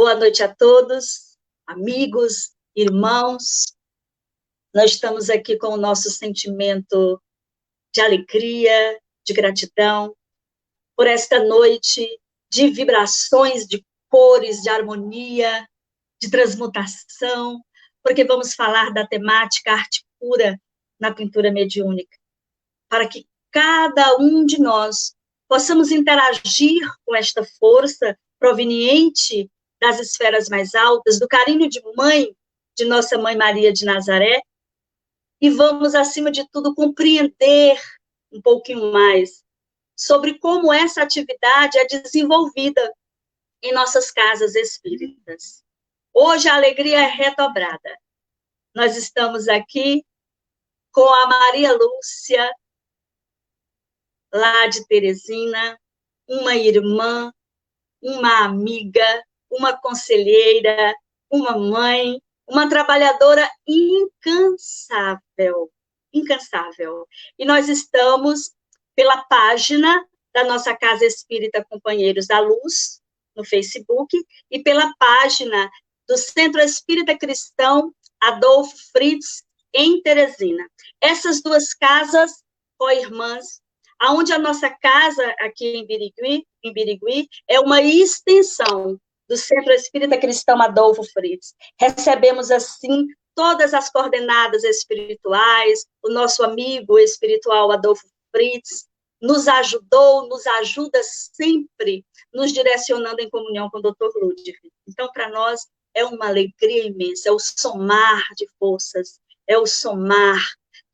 Boa noite a todos, amigos, irmãos. Nós estamos aqui com o nosso sentimento de alegria, de gratidão, por esta noite de vibrações, de cores, de harmonia, de transmutação, porque vamos falar da temática arte pura na pintura mediúnica, para que cada um de nós possamos interagir com esta força proveniente das esferas mais altas, do carinho de mãe, de nossa Mãe Maria de Nazaré, e vamos, acima de tudo, compreender um pouquinho mais sobre como essa atividade é desenvolvida em nossas casas espíritas. Hoje a alegria é redobrada. Nós estamos aqui com a Maria Lúcia, lá de Teresina, uma irmã, uma amiga, uma conselheira, uma mãe, uma trabalhadora incansável, incansável. E nós estamos pela página da nossa Casa Espírita Companheiros da Luz, no Facebook, e pela página do Centro Espírita Cristão Adolfo Fritz, em Teresina. Essas duas casas, co-irmãs, aonde a nossa casa, aqui em Birigui, é uma extensão do Centro Espírita Cristão Adolfo Fritz. Recebemos, assim, todas as coordenadas espirituais, o nosso amigo espiritual Adolfo Fritz nos ajudou, nos ajuda sempre, nos direcionando em comunhão com o Dr. Ludwig. Então, para nós, é uma alegria imensa, é o somar de forças, é o somar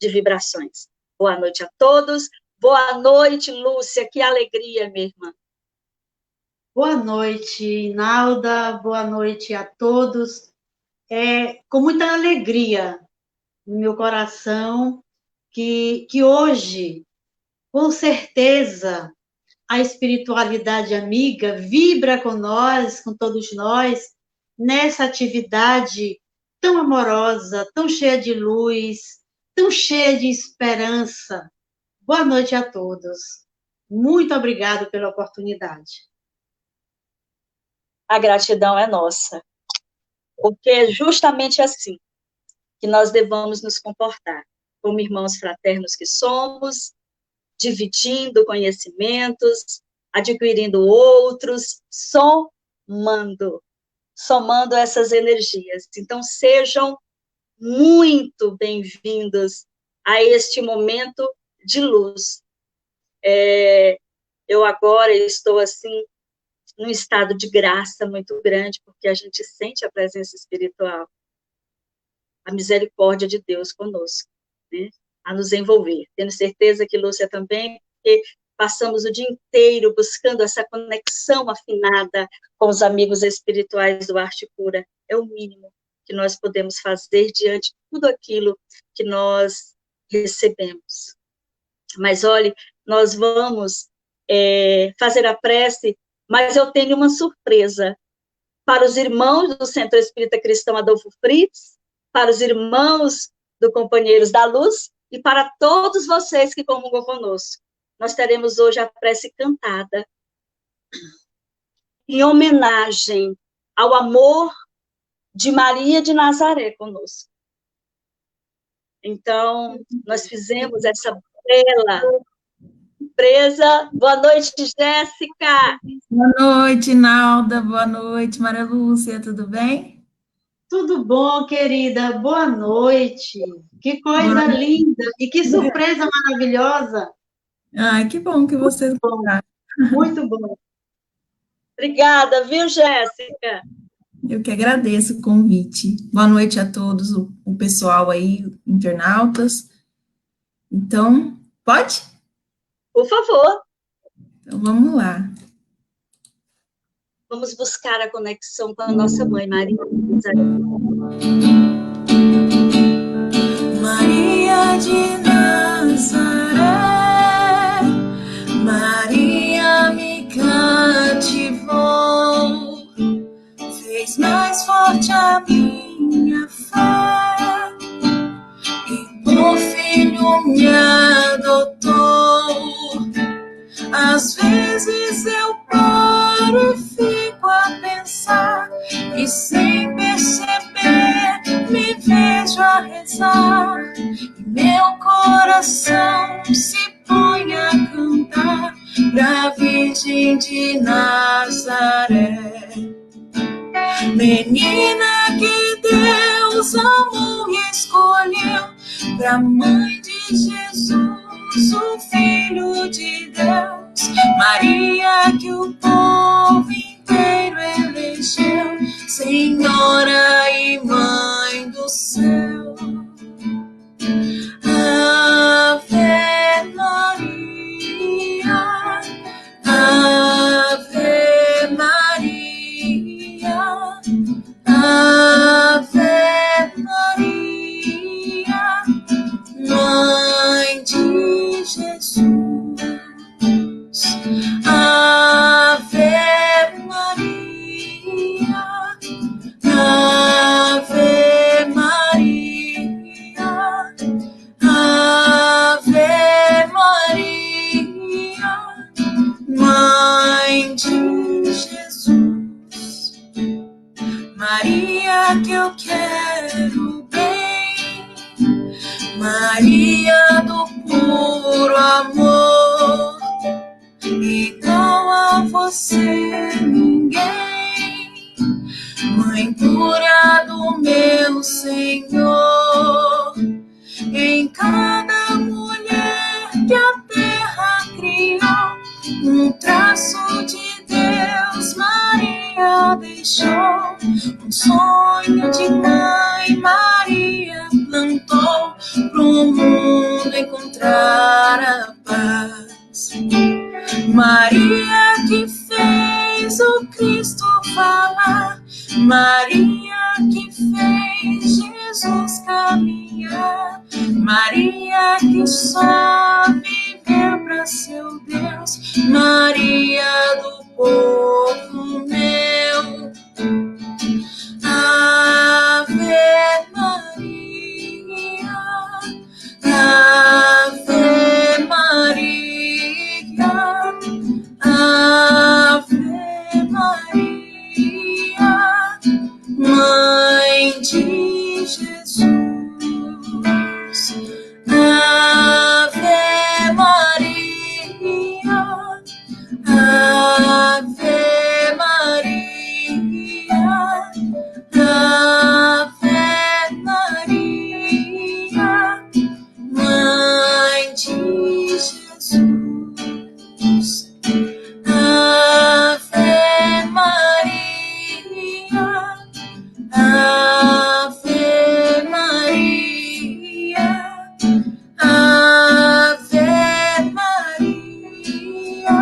de vibrações. Boa noite a todos. Boa noite, Lúcia, que alegria, minha irmã. Boa noite, Inalda, boa noite a todos. Com muita alegria no meu coração que hoje, com certeza, a espiritualidade amiga vibra com nós, com todos nós, nessa atividade tão amorosa, tão cheia de luz, tão cheia de esperança. Boa noite a todos. Muito obrigada pela oportunidade. A gratidão é nossa, porque é justamente assim que nós devemos nos comportar, como irmãos fraternos que somos, dividindo conhecimentos, adquirindo outros, somando essas energias. Então, sejam muito bem-vindos a este momento de luz. Eu agora estou, assim, num estado de graça muito grande, porque a gente sente a presença espiritual, a misericórdia de Deus conosco, né? A nos envolver. Tenho certeza que Lúcia também, porque passamos o dia inteiro buscando essa conexão afinada com os amigos espirituais do Arte Pura. É o mínimo que nós podemos fazer diante de tudo aquilo que nós recebemos. Mas, olhe, nós vamos fazer a prece, mas eu tenho uma surpresa para os irmãos do Centro Espírita Cristão Adolfo Fritz, para os irmãos do Companheiros da Luz e para todos vocês que comungam conosco. Nós teremos hoje a prece cantada em homenagem ao amor de Maria de Nazaré conosco. Então, nós fizemos essa bela surpresa. Boa noite, Jéssica. Boa noite, Nalda. Boa noite, Maria Lúcia. Tudo bem? Tudo bom, querida? Boa noite. Que coisa linda e que surpresa maravilhosa. Ai, que bom que vocês gostaram. Muito bom. Obrigada, viu, Jéssica? Eu que agradeço o convite. Boa noite a todos, o pessoal aí, internautas. Então, pode? Por favor. Então, vamos lá. Vamos buscar a conexão com a nossa mãe, Maria. Maria de Nazaré, Maria me cativou, fez mais forte a minha fé, e por filho me adotou. Às vezes eu paro e fico a pensar e sem perceber me vejo a rezar, e meu coração se põe a cantar pra Virgem de Nazaré. Menina que Deus amou e escolheu pra Mãe de Jesus, o Filho de Deus. Maria que o povo inteiro elegeu, Senhora e Mãe do céu. Ave Maria, Ave Maria, Ave Maria, Mãe de Jesus. Ave Maria, Ave Maria, Ave Maria, Mãe de Jesus. Maria que eu quero bem, Maria do puro amor, igual a você ninguém, Mãe pura do meu Senhor. Em cada mulher que a terra criou, um traço de Deus Maria deixou. Um sonho de mãe Maria plantou pro mundo encontrar a paz. Maria que fez o Cristo falar, Maria que fez Jesus caminhar, Maria que só viveu para seu Deus, Maria do povo meu. Ave Maria, Ave Maria, Ave Maria, Mãe de Jesus. Ave Maria, Ave Maria, Ave Maria, Mãe de Jesus. Ave Maria, Ave Maria, Ave Maria,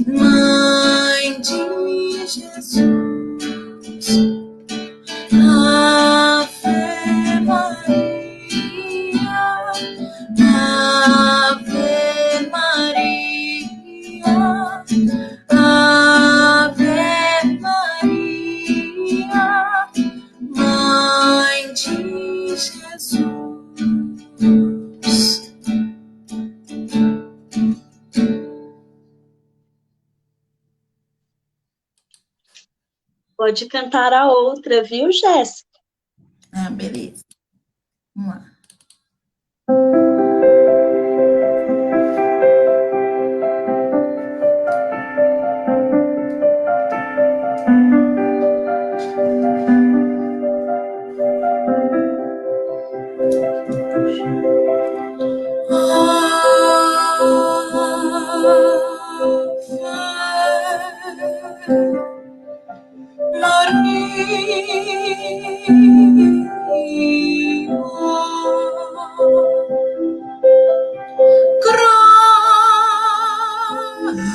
Mãe de Jesus. Ave Maria, Ave Maria, Ave Maria, Mãe de Jesus. Pode cantar a outra, viu, Jéssica? Ah, beleza. Vamos lá.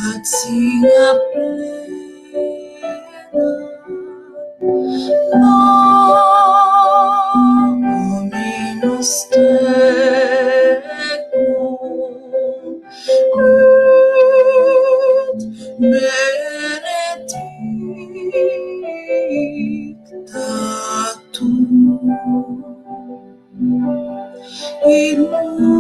Gratia plena, Dominus tecum, et benedicta tu in mulieribus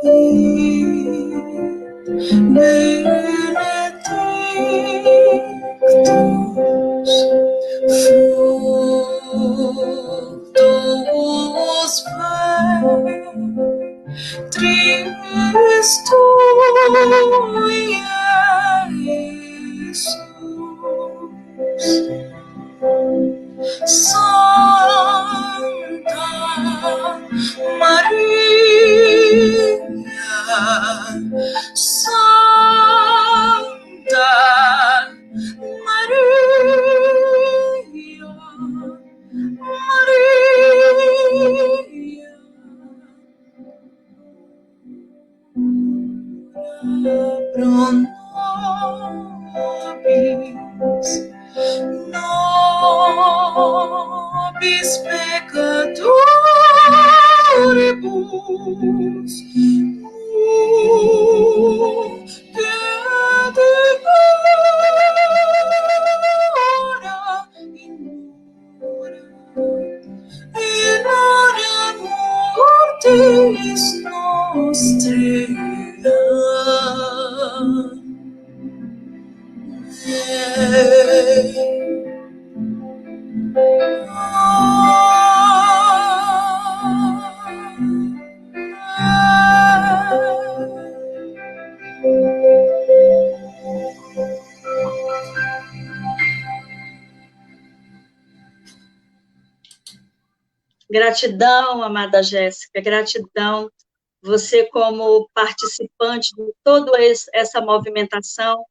in estou em Jesus. Santa Maria, Santa Maria, Maria, pro nobis, nobis peccatoribus, ora in hora mortis nostre. Gratidão, amada Jéssica, gratidão. Você, como participante de toda essa movimentação,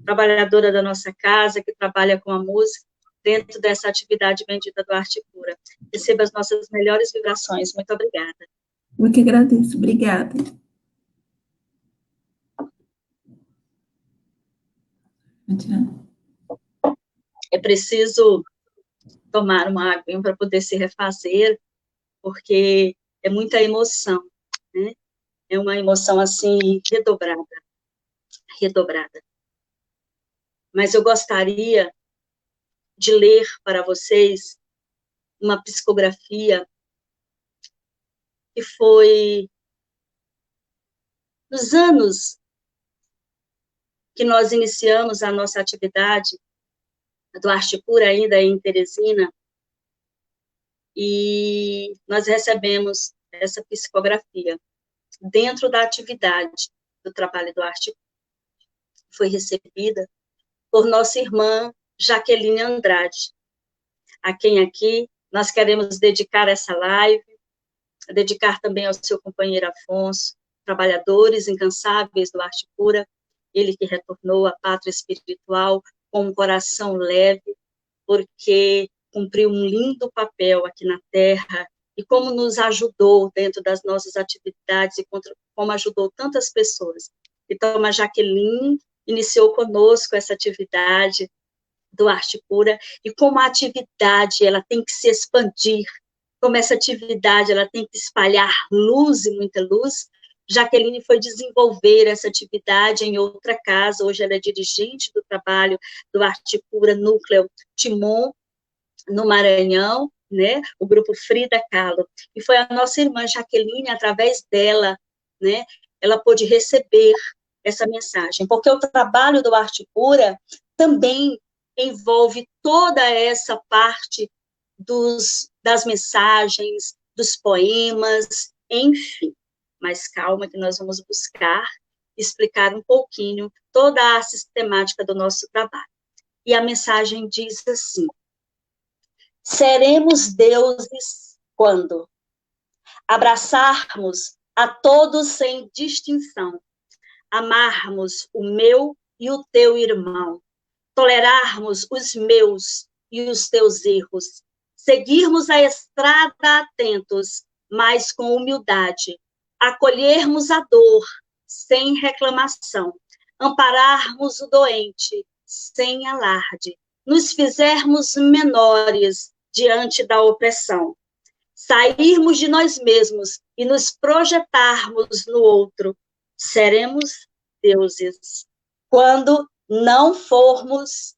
trabalhadora da nossa casa, que trabalha com a música, dentro dessa atividade bendita do Arte Pura. Receba as nossas melhores vibrações. Muito obrigada. Eu que agradeço. Obrigada. É preciso tomar uma água para poder se refazer, porque é muita emoção, né? É uma emoção, assim, redobrada. Mas eu gostaria de ler para vocês uma psicografia que foi nos anos que nós iniciamos a nossa atividade do Arte Pura, ainda em Teresina, e nós recebemos essa psicografia dentro da atividade do trabalho do Arte Pura. Foi recebida por nossa irmã Jaqueline Andrade, a quem aqui nós queremos dedicar essa live, dedicar também ao seu companheiro Afonso, trabalhadores incansáveis do Arte Pura, ele que retornou à pátria espiritual com um coração leve, porque cumpriu um lindo papel aqui na Terra, e como nos ajudou dentro das nossas atividades, e como ajudou tantas pessoas. Então, a Jaqueline iniciou conosco essa atividade do Arte Pura, e como a atividade ela tem que se expandir, como essa atividade ela tem que espalhar luz e muita luz, Jaqueline foi desenvolver essa atividade em outra casa. Hoje ela é dirigente do trabalho do Arte Pura Núcleo Timon, no Maranhão, né, o grupo Frida Kahlo, e foi a nossa irmã Jaqueline, através dela, né, ela pôde receber essa mensagem, porque o trabalho do Arte Pura também envolve toda essa parte das mensagens, dos poemas, enfim, mas calma que nós vamos buscar explicar um pouquinho toda a sistemática do nosso trabalho. E a mensagem diz assim: seremos deuses quando abraçarmos a todos sem distinção, amarmos o meu e o teu irmão, tolerarmos os meus e os teus erros, seguirmos a estrada atentos, mas com humildade, acolhermos a dor sem reclamação, ampararmos o doente sem alarde, nos fizermos menores diante da opressão, sairmos de nós mesmos e nos projetarmos no outro, seremos deuses. Quando não formos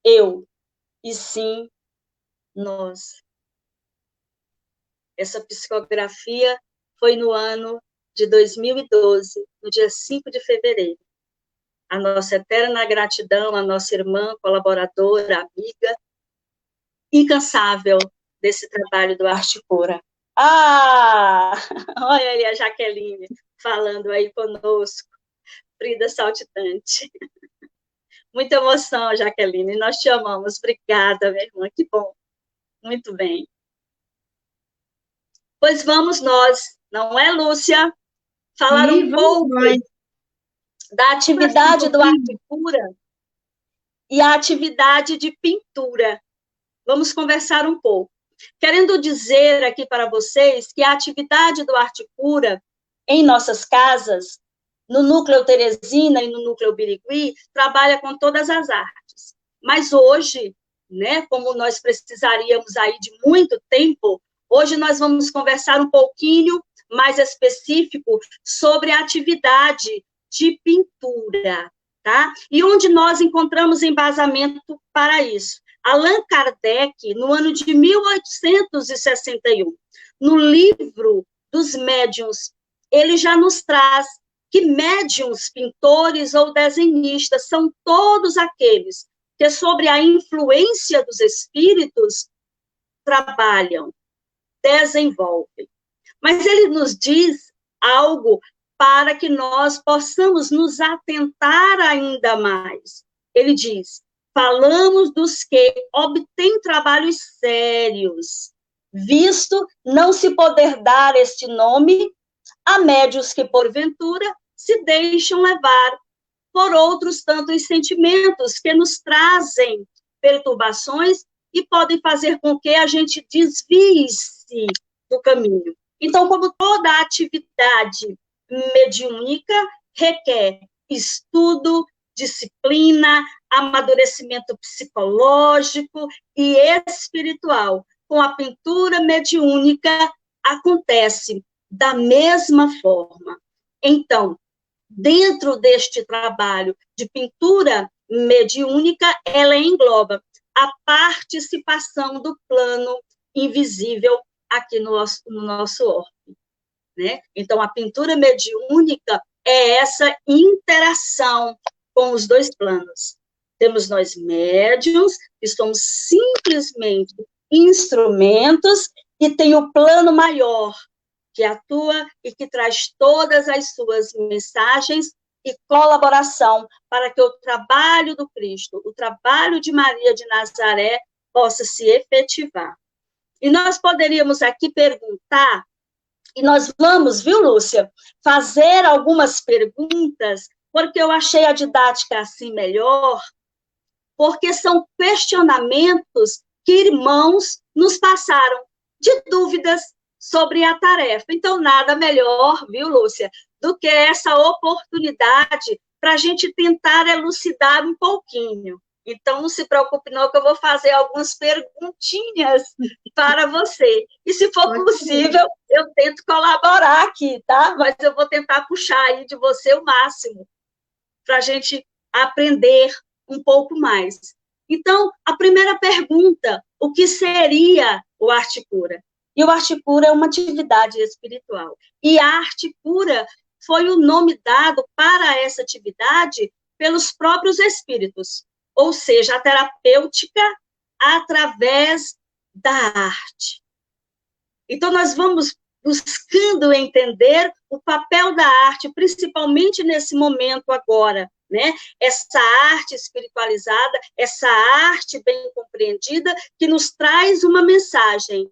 eu, e sim nós. Essa psicografia foi no ano de 2012, no dia 5 de fevereiro. A nossa eterna gratidão, a nossa irmã, colaboradora, amiga, incansável desse trabalho do Arte Pura. Ah! Olha ali a Jaqueline, falando aí conosco, Frida Saltitante. Muita emoção, Jaqueline, nós te amamos. Obrigada, minha irmã, que bom. Muito bem. Pois vamos nós, não é, Lúcia? Falar um pouco da atividade do Arte Pura e a atividade de pintura. Vamos conversar um pouco. Querendo dizer aqui para vocês que a atividade do Arte Pura em nossas casas, no Núcleo Teresina e no Núcleo Birigui, trabalha com todas as artes. Mas hoje, né, como nós precisaríamos aí de muito tempo, hoje nós vamos conversar um pouquinho mais específico sobre a atividade de pintura, tá? E onde nós encontramos embasamento para isso? Allan Kardec, no ano de 1861, no livro dos médiuns, ele já nos traz que médiuns, pintores ou desenhistas são todos aqueles que, sobre a influência dos espíritos, trabalham, desenvolvem. Mas ele nos diz algo para que nós possamos nos atentar ainda mais. Ele diz: falamos dos que obtêm trabalhos sérios, visto não se poder dar este nome a médios que, porventura, se deixam levar por outros tantos sentimentos que nos trazem perturbações e podem fazer com que a gente desvie-se do caminho. Então, como toda atividade mediúnica requer estudo, disciplina, amadurecimento psicológico e espiritual, com a pintura mediúnica acontece da mesma forma. Então, dentro deste trabalho de pintura mediúnica, ela engloba a participação do plano invisível aqui no nosso orbe, né? Então, a pintura mediúnica é essa interação com os dois planos. Temos nós médiuns, que somos simplesmente instrumentos, e tem o plano maior, que atua e que traz todas as suas mensagens e colaboração para que o trabalho do Cristo, o trabalho de Maria de Nazaré, possa se efetivar. E nós poderíamos aqui perguntar, e nós vamos, viu, Lúcia, fazer algumas perguntas, porque eu achei a didática assim melhor, porque são questionamentos que irmãos nos passaram, de dúvidas sobre a tarefa. Então, nada melhor, viu, Lúcia, do que essa oportunidade para a gente tentar elucidar um pouquinho. Então, não se preocupe não, que eu vou fazer algumas perguntinhas para você. E, se for possível, eu tento colaborar aqui, tá? Mas eu vou tentar puxar aí de você o máximo, para a gente aprender um pouco mais. Então, a primeira pergunta: o que seria o Arte Pura? E o Arte Pura é uma atividade espiritual. E a Arte Pura foi o nome dado para essa atividade pelos próprios espíritos, ou seja, a terapêutica através da arte. Então, nós vamos buscando entender o papel da arte, principalmente nesse momento agora, né? Essa arte espiritualizada, essa arte bem compreendida, que nos traz uma mensagem,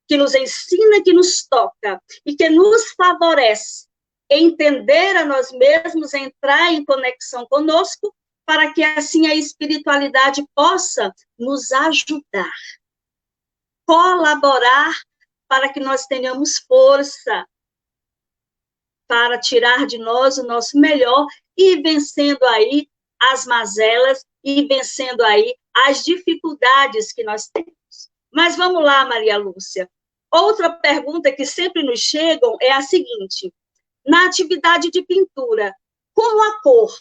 que nos ensina, que nos toca, e que nos favorece entender a nós mesmos, entrar em conexão conosco, para que assim a espiritualidade possa nos ajudar, colaborar para que nós tenhamos força para tirar de nós o nosso melhor e ir vencendo aí as mazelas e vencendo aí as dificuldades que nós temos. Mas vamos lá, Maria Lúcia. Outra pergunta que sempre nos chegam é a seguinte: na atividade de pintura, como a cor?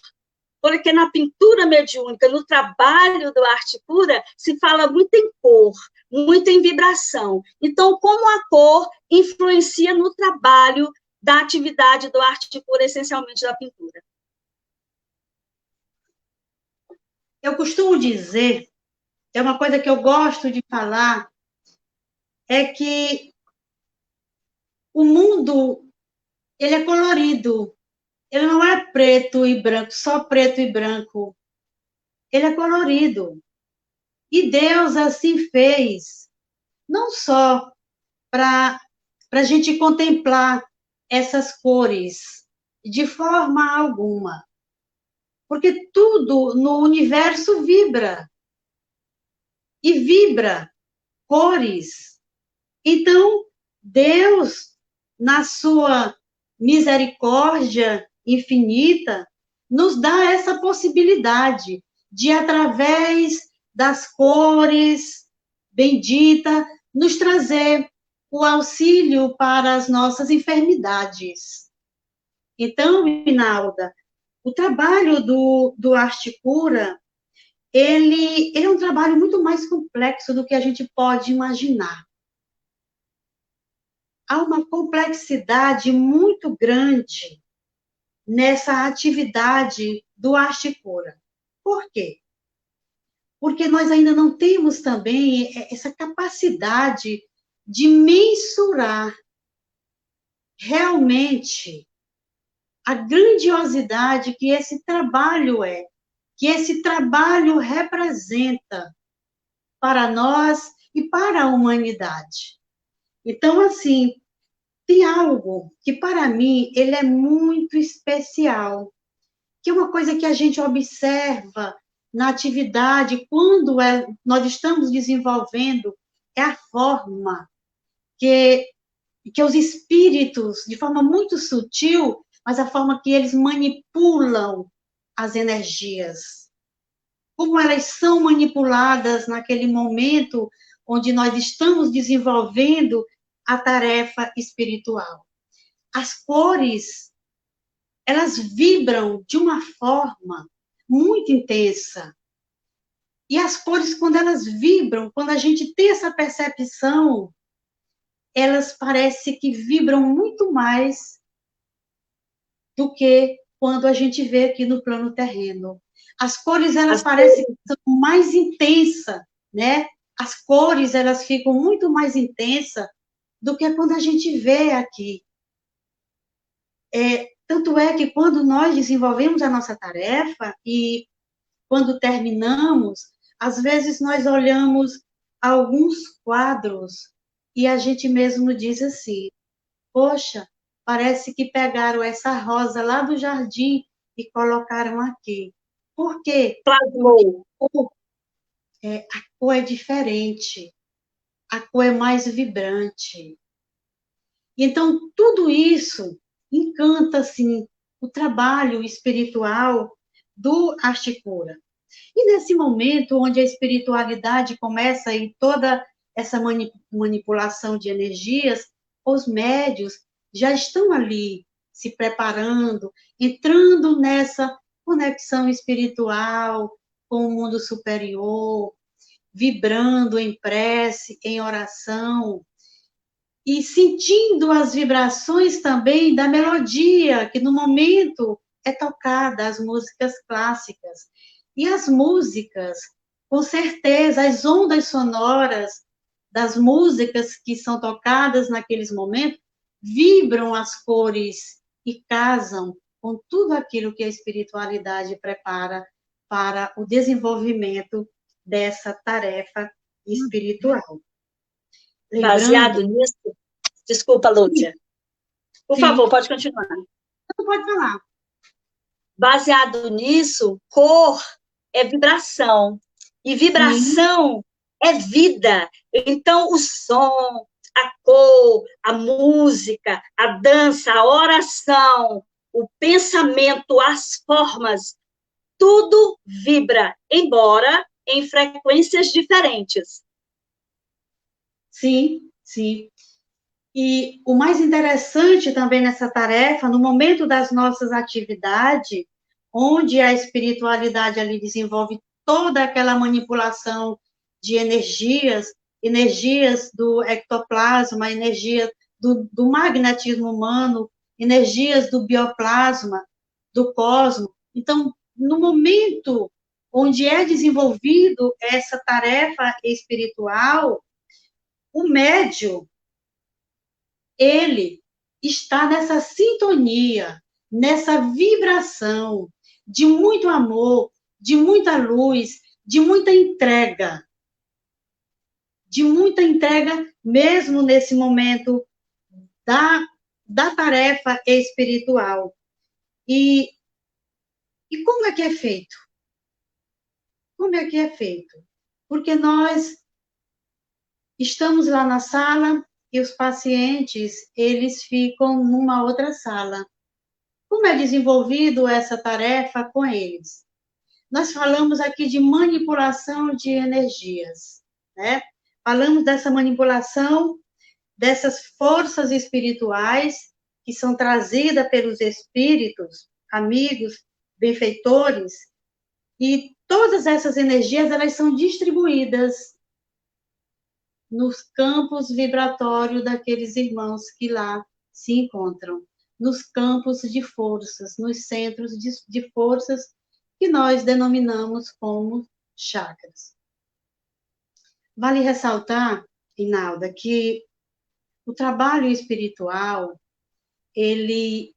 Porque na pintura mediúnica, no trabalho do Arte Pura, se fala muito em cor, muito em vibração. Então, como a cor influencia no trabalho da atividade do Arte Pura, essencialmente da pintura? Eu costumo dizer, é uma coisa que eu gosto de falar, é que o mundo ele é colorido. Ele não é preto e branco, só preto e branco. Ele é colorido. E Deus assim fez, não só para a gente contemplar essas cores, de forma alguma. Porque tudo no universo vibra. E vibra cores. Então, Deus, na sua misericórdia infinita, nos dá essa possibilidade de, através das cores bendita, nos trazer o auxílio para as nossas enfermidades. Então, Rinalda, o trabalho do Arte Cura, ele é um trabalho muito mais complexo do que a gente pode imaginar. Há uma complexidade muito grande nessa atividade do Arte Cura. Por quê? Porque nós ainda não temos também essa capacidade de mensurar realmente a grandiosidade que esse trabalho é, que esse trabalho representa para nós e para a humanidade. Então, assim, tem algo que, para mim, ele é muito especial, que é uma coisa que a gente observa na atividade, quando nós estamos desenvolvendo, é a forma que os espíritos, de forma muito sutil, mas a forma que eles manipulam as energias. Como elas são manipuladas naquele momento onde nós estamos desenvolvendo a tarefa espiritual. As cores, elas vibram de uma forma muito intensa. E as cores, quando elas vibram, quando a gente tem essa percepção, elas parecem que vibram muito mais do que quando a gente vê aqui no plano terreno. As cores, elas parecem que são mais intensas, né? As cores, elas ficam muito mais intensas do que quando a gente vê aqui. Tanto é que quando nós desenvolvemos a nossa tarefa e quando terminamos, às vezes nós olhamos alguns quadros e a gente mesmo diz assim, poxa, parece que pegaram essa rosa lá do jardim e colocaram aqui. Por quê? Plasmou. A cor é diferente, a cor é mais vibrante. Então, tudo isso encanta, assim, o trabalho espiritual do Arte Cura. E nesse momento onde a espiritualidade começa em toda essa manipulação de energias, os médios já estão ali se preparando, entrando nessa conexão espiritual com o mundo superior, vibrando em prece, em oração, e sentindo as vibrações também da melodia, que no momento é tocada, as músicas clássicas. E as músicas, com certeza, as ondas sonoras das músicas que são tocadas naqueles momentos, vibram as cores e casam com tudo aquilo que a espiritualidade prepara para o desenvolvimento dessa tarefa espiritual. Baseado nisso, desculpa, Lúcia. Por favor, pode continuar. Não pode falar. Baseado nisso, cor é vibração. E vibração é vida. Então, o som, a cor, a música, a dança, a oração, o pensamento, as formas, tudo vibra, embora em frequências diferentes. Sim, sim. E o mais interessante também nessa tarefa, no momento das nossas atividades, onde a espiritualidade ali desenvolve toda aquela manipulação de energias, energias do ectoplasma, energias do magnetismo humano, energias do bioplasma, do cosmos. Então, no momento onde é desenvolvido essa tarefa espiritual, o médium, ele está nessa sintonia, nessa vibração de muito amor, de muita luz, de muita entrega mesmo nesse momento da tarefa espiritual. E como é que é feito? Como é que é feito? Porque nós estamos lá na sala e os pacientes, eles ficam numa outra sala. Como é desenvolvido essa tarefa com eles? Nós falamos aqui de manipulação de energias, né? Falamos dessa manipulação, dessas forças espirituais que são trazidas pelos espíritos, amigos, benfeitores, e todas essas energias, elas são distribuídas nos campos vibratórios daqueles irmãos que lá se encontram, nos campos de forças, nos centros de forças que nós denominamos como chakras. Vale ressaltar, Inalda, que o trabalho espiritual, ele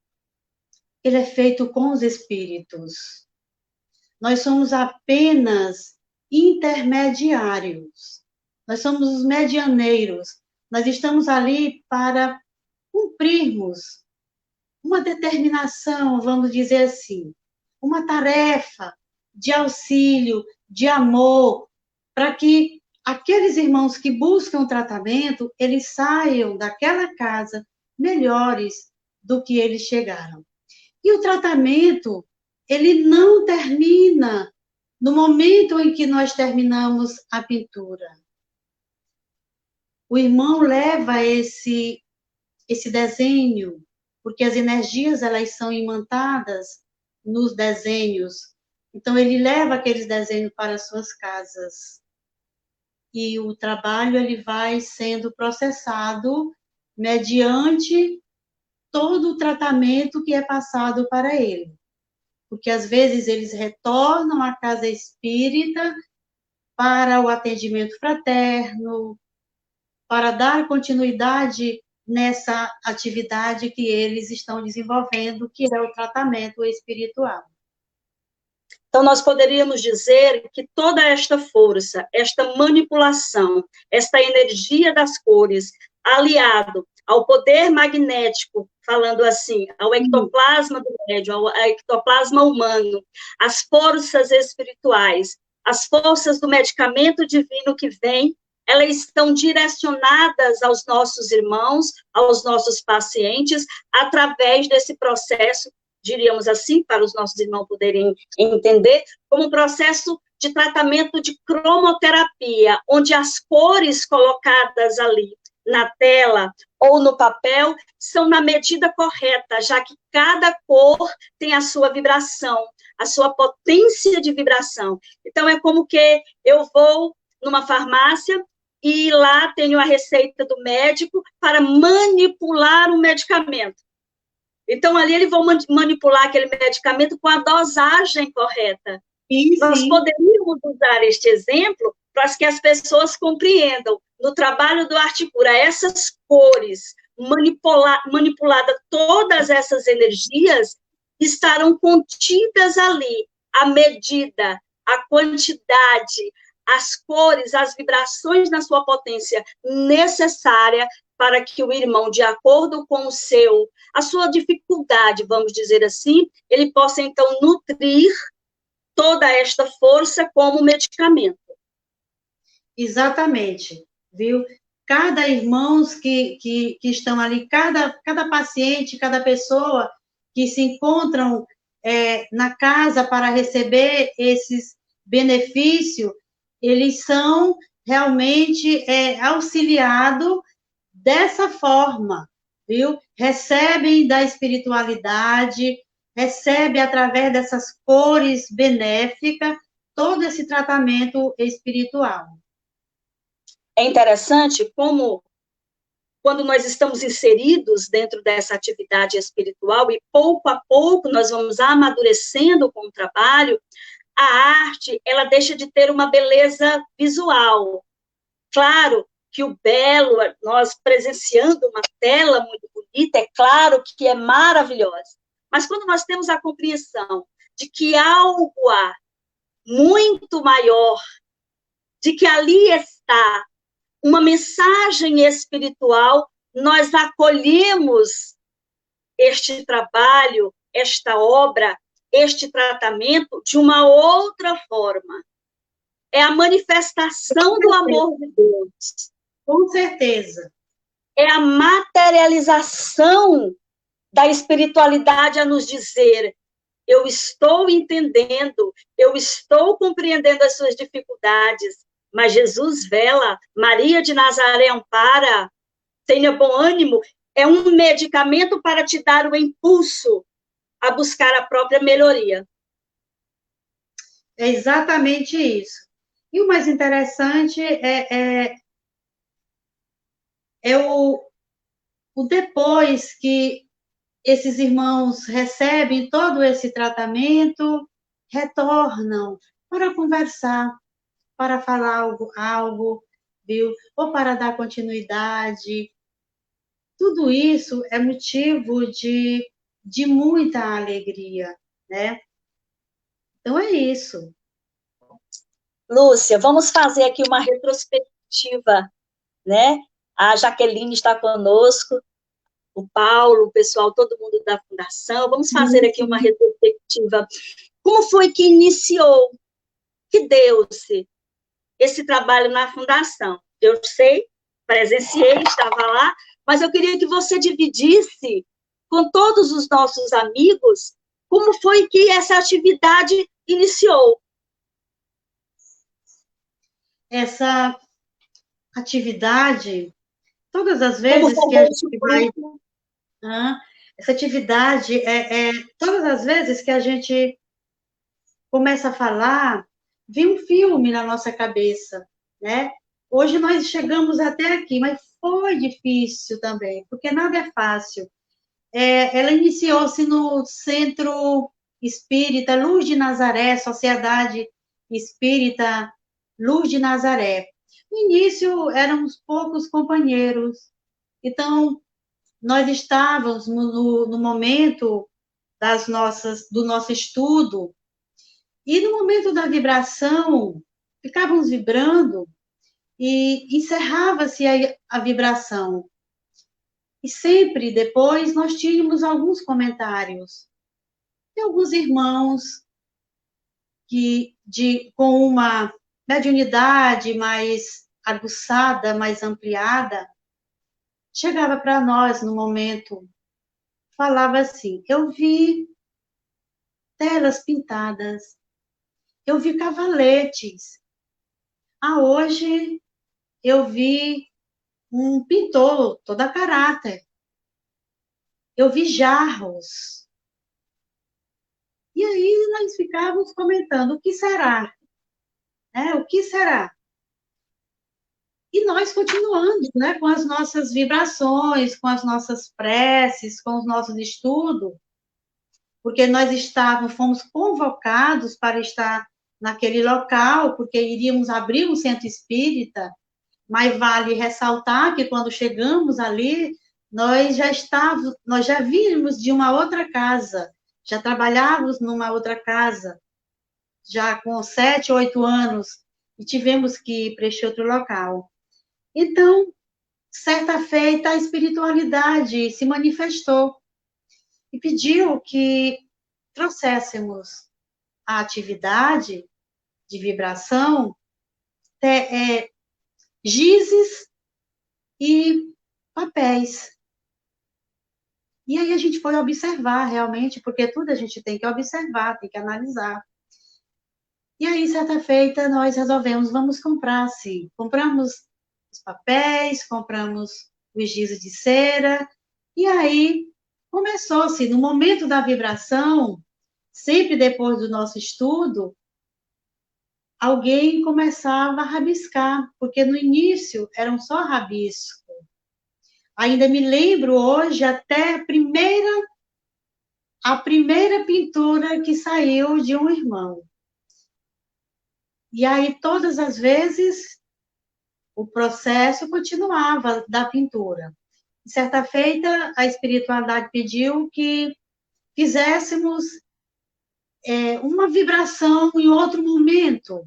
é feito com os espíritos. Nós somos apenas intermediários. Nós somos os medianeiros. Nós estamos ali para cumprirmos uma determinação, vamos dizer assim, uma tarefa de auxílio, de amor, para que aqueles irmãos que buscam tratamento, eles saiam daquela casa melhores do que eles chegaram. E o tratamento, ele não termina no momento em que nós terminamos a pintura. O irmão leva esse desenho, porque as energias, elas são imantadas nos desenhos. Então, ele leva aqueles desenhos para as suas casas. E o trabalho, ele vai sendo processado mediante todo o tratamento que é passado para ele. Porque, às vezes, eles retornam à casa espírita para o atendimento fraterno, para dar continuidade nessa atividade que eles estão desenvolvendo, que é o tratamento espiritual. Então, nós poderíamos dizer que toda esta força, esta manipulação, esta energia das cores, aliado ao poder magnético, falando assim, ao ectoplasma do médium, ao ectoplasma humano, as forças espirituais, as forças do medicamento divino que vem, elas estão direcionadas aos nossos irmãos, aos nossos pacientes, através desse processo, diríamos assim, para os nossos irmãos poderem entender, como um processo de tratamento de cromoterapia, onde as cores colocadas ali na tela ou no papel são na medida correta, já que cada cor tem a sua vibração, a sua potência de vibração. Então, é como que eu vou numa farmácia e lá tenho a receita do médico para manipular o medicamento. Então, ali eles vão manipular aquele medicamento com a dosagem correta. Nós poderíamos usar este exemplo para que as pessoas compreendam. No trabalho do Arte Cura, essas cores, manipuladas, todas essas energias estarão contidas ali. A medida, a quantidade, as cores, as vibrações na sua potência necessária para que o irmão, de acordo com a sua dificuldade, vamos dizer assim, ele possa, então, nutrir toda esta força como medicamento. Exatamente, viu? Cada irmãos que estão ali, cada paciente, cada pessoa que se encontram na casa para receber esses benefícios, eles são realmente auxiliados dessa forma, viu? Recebem da espiritualidade, recebem através dessas cores benéficas todo esse tratamento espiritual. É interessante como, quando nós estamos inseridos dentro dessa atividade espiritual e pouco a pouco nós vamos amadurecendo com o trabalho, a arte, ela deixa de ter uma beleza visual. Claro que o belo, nós presenciando uma tela muito bonita, bonita, é claro que é maravilhosa. Mas quando nós temos a compreensão de que algo há muito maior, de que ali está uma mensagem espiritual, nós acolhemos este trabalho, esta obra, este tratamento de uma outra forma. É a manifestação do amor de Deus. Com certeza. É a materialização da espiritualidade a nos dizer: eu estou entendendo, eu estou compreendendo as suas dificuldades, mas Jesus vela, Maria de Nazaré ampara, tenha bom ânimo, é um medicamento para te dar o impulso a buscar a própria melhoria. É exatamente isso. E o mais interessante é o depois que esses irmãos recebem todo esse tratamento, retornam para conversar, para falar algo, viu? Ou para dar continuidade. Tudo isso é motivo de muita alegria, né? Então é isso. Lúcia, vamos fazer aqui uma retrospectiva, né? A Jaqueline está conosco, o Paulo, o pessoal, todo mundo da Fundação. Vamos fazer aqui uma retrospectiva. Como foi que iniciou, que deu-se esse trabalho na Fundação? Eu sei, presenciei, estava lá, mas eu queria que você dividisse com todos os nossos amigos como foi que essa atividade iniciou. Essa atividade, todas as vezes que a gente vai... essa atividade, todas as vezes que a gente começa a falar, vem um filme na nossa cabeça, né? Hoje nós chegamos até aqui, mas foi difícil também, porque nada é fácil. Ela iniciou-se no Centro Espírita Luz de Nazaré, Sociedade Espírita Luz de Nazaré. No início, éramos poucos companheiros, então, nós estávamos no momento do nosso estudo, e no momento da vibração, ficávamos vibrando, e encerrava-se a vibração. E sempre depois nós tínhamos alguns comentários de alguns irmãos com uma mediunidade mais aguçada, mais ampliada, chegava para nós no momento, falava assim: eu vi telas pintadas, eu vi cavaletes, hoje eu vi um pintor todo a caráter, eu vi jarros. E aí nós ficávamos comentando: o que será? O que será? E nós continuamos, né, com as nossas vibrações, com as nossas preces, com os nossos estudos, porque nós fomos convocados para estar naquele local, porque iríamos abrir um centro espírita, mas vale ressaltar que quando chegamos ali, nós já vínhamos de uma outra casa, já trabalhávamos numa outra casa, já com 7, 8 anos, e tivemos que ir para este outro local. Então, certa feita, a espiritualidade se manifestou e pediu que trouxéssemos a atividade de vibração, gizes e papéis. E aí a gente foi observar realmente, porque tudo a gente tem que observar, tem que analisar. E aí, certa feita, nós resolvemos, vamos comprar, sim. Compramos os papéis, compramos os giz de cera, e aí começou-se, no momento da vibração, sempre depois do nosso estudo, alguém começava a rabiscar, porque no início eram só rabisco. Ainda me lembro hoje até a primeira pintura que saiu de um irmão. E aí, todas as vezes, o processo continuava da pintura. Certa feita, a espiritualidade pediu que fizéssemos uma vibração em outro momento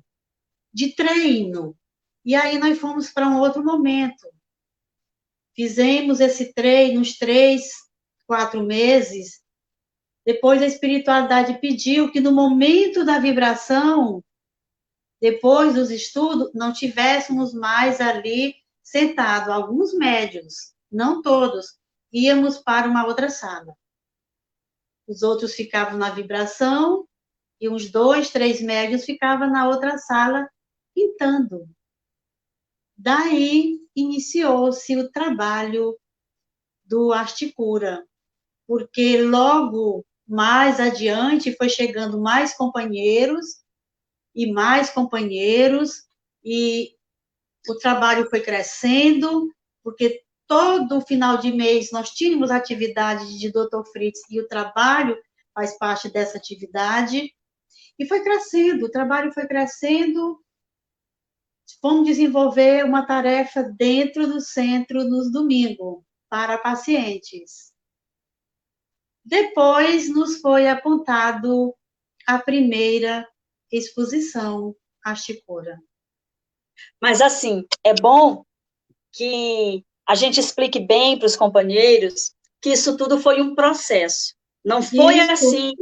de treino. E aí nós fomos para um outro momento. Fizemos esse treino uns 3, 4 meses. Depois a espiritualidade pediu que no momento da vibração, depois dos estudos, não tivéssemos mais ali sentado. Alguns médiuns, não todos, íamos para uma outra sala. Os outros ficavam na vibração e uns 2, 3 médiuns ficavam na outra sala pintando. Daí iniciou-se o trabalho do Arte Cura, porque logo mais adiante foi chegando mais companheiros, e o trabalho foi crescendo, porque todo final de mês nós tínhamos atividade de Dr. Fritz, e o trabalho faz parte dessa atividade, e foi crescendo, o trabalho foi crescendo. Vamos desenvolver uma tarefa dentro do centro nos domingos, para pacientes. Depois nos foi apontado a primeira exposição Arte Cura. Mas, assim, é bom que a gente explique bem para os companheiros que isso tudo foi um processo. Não foi assim.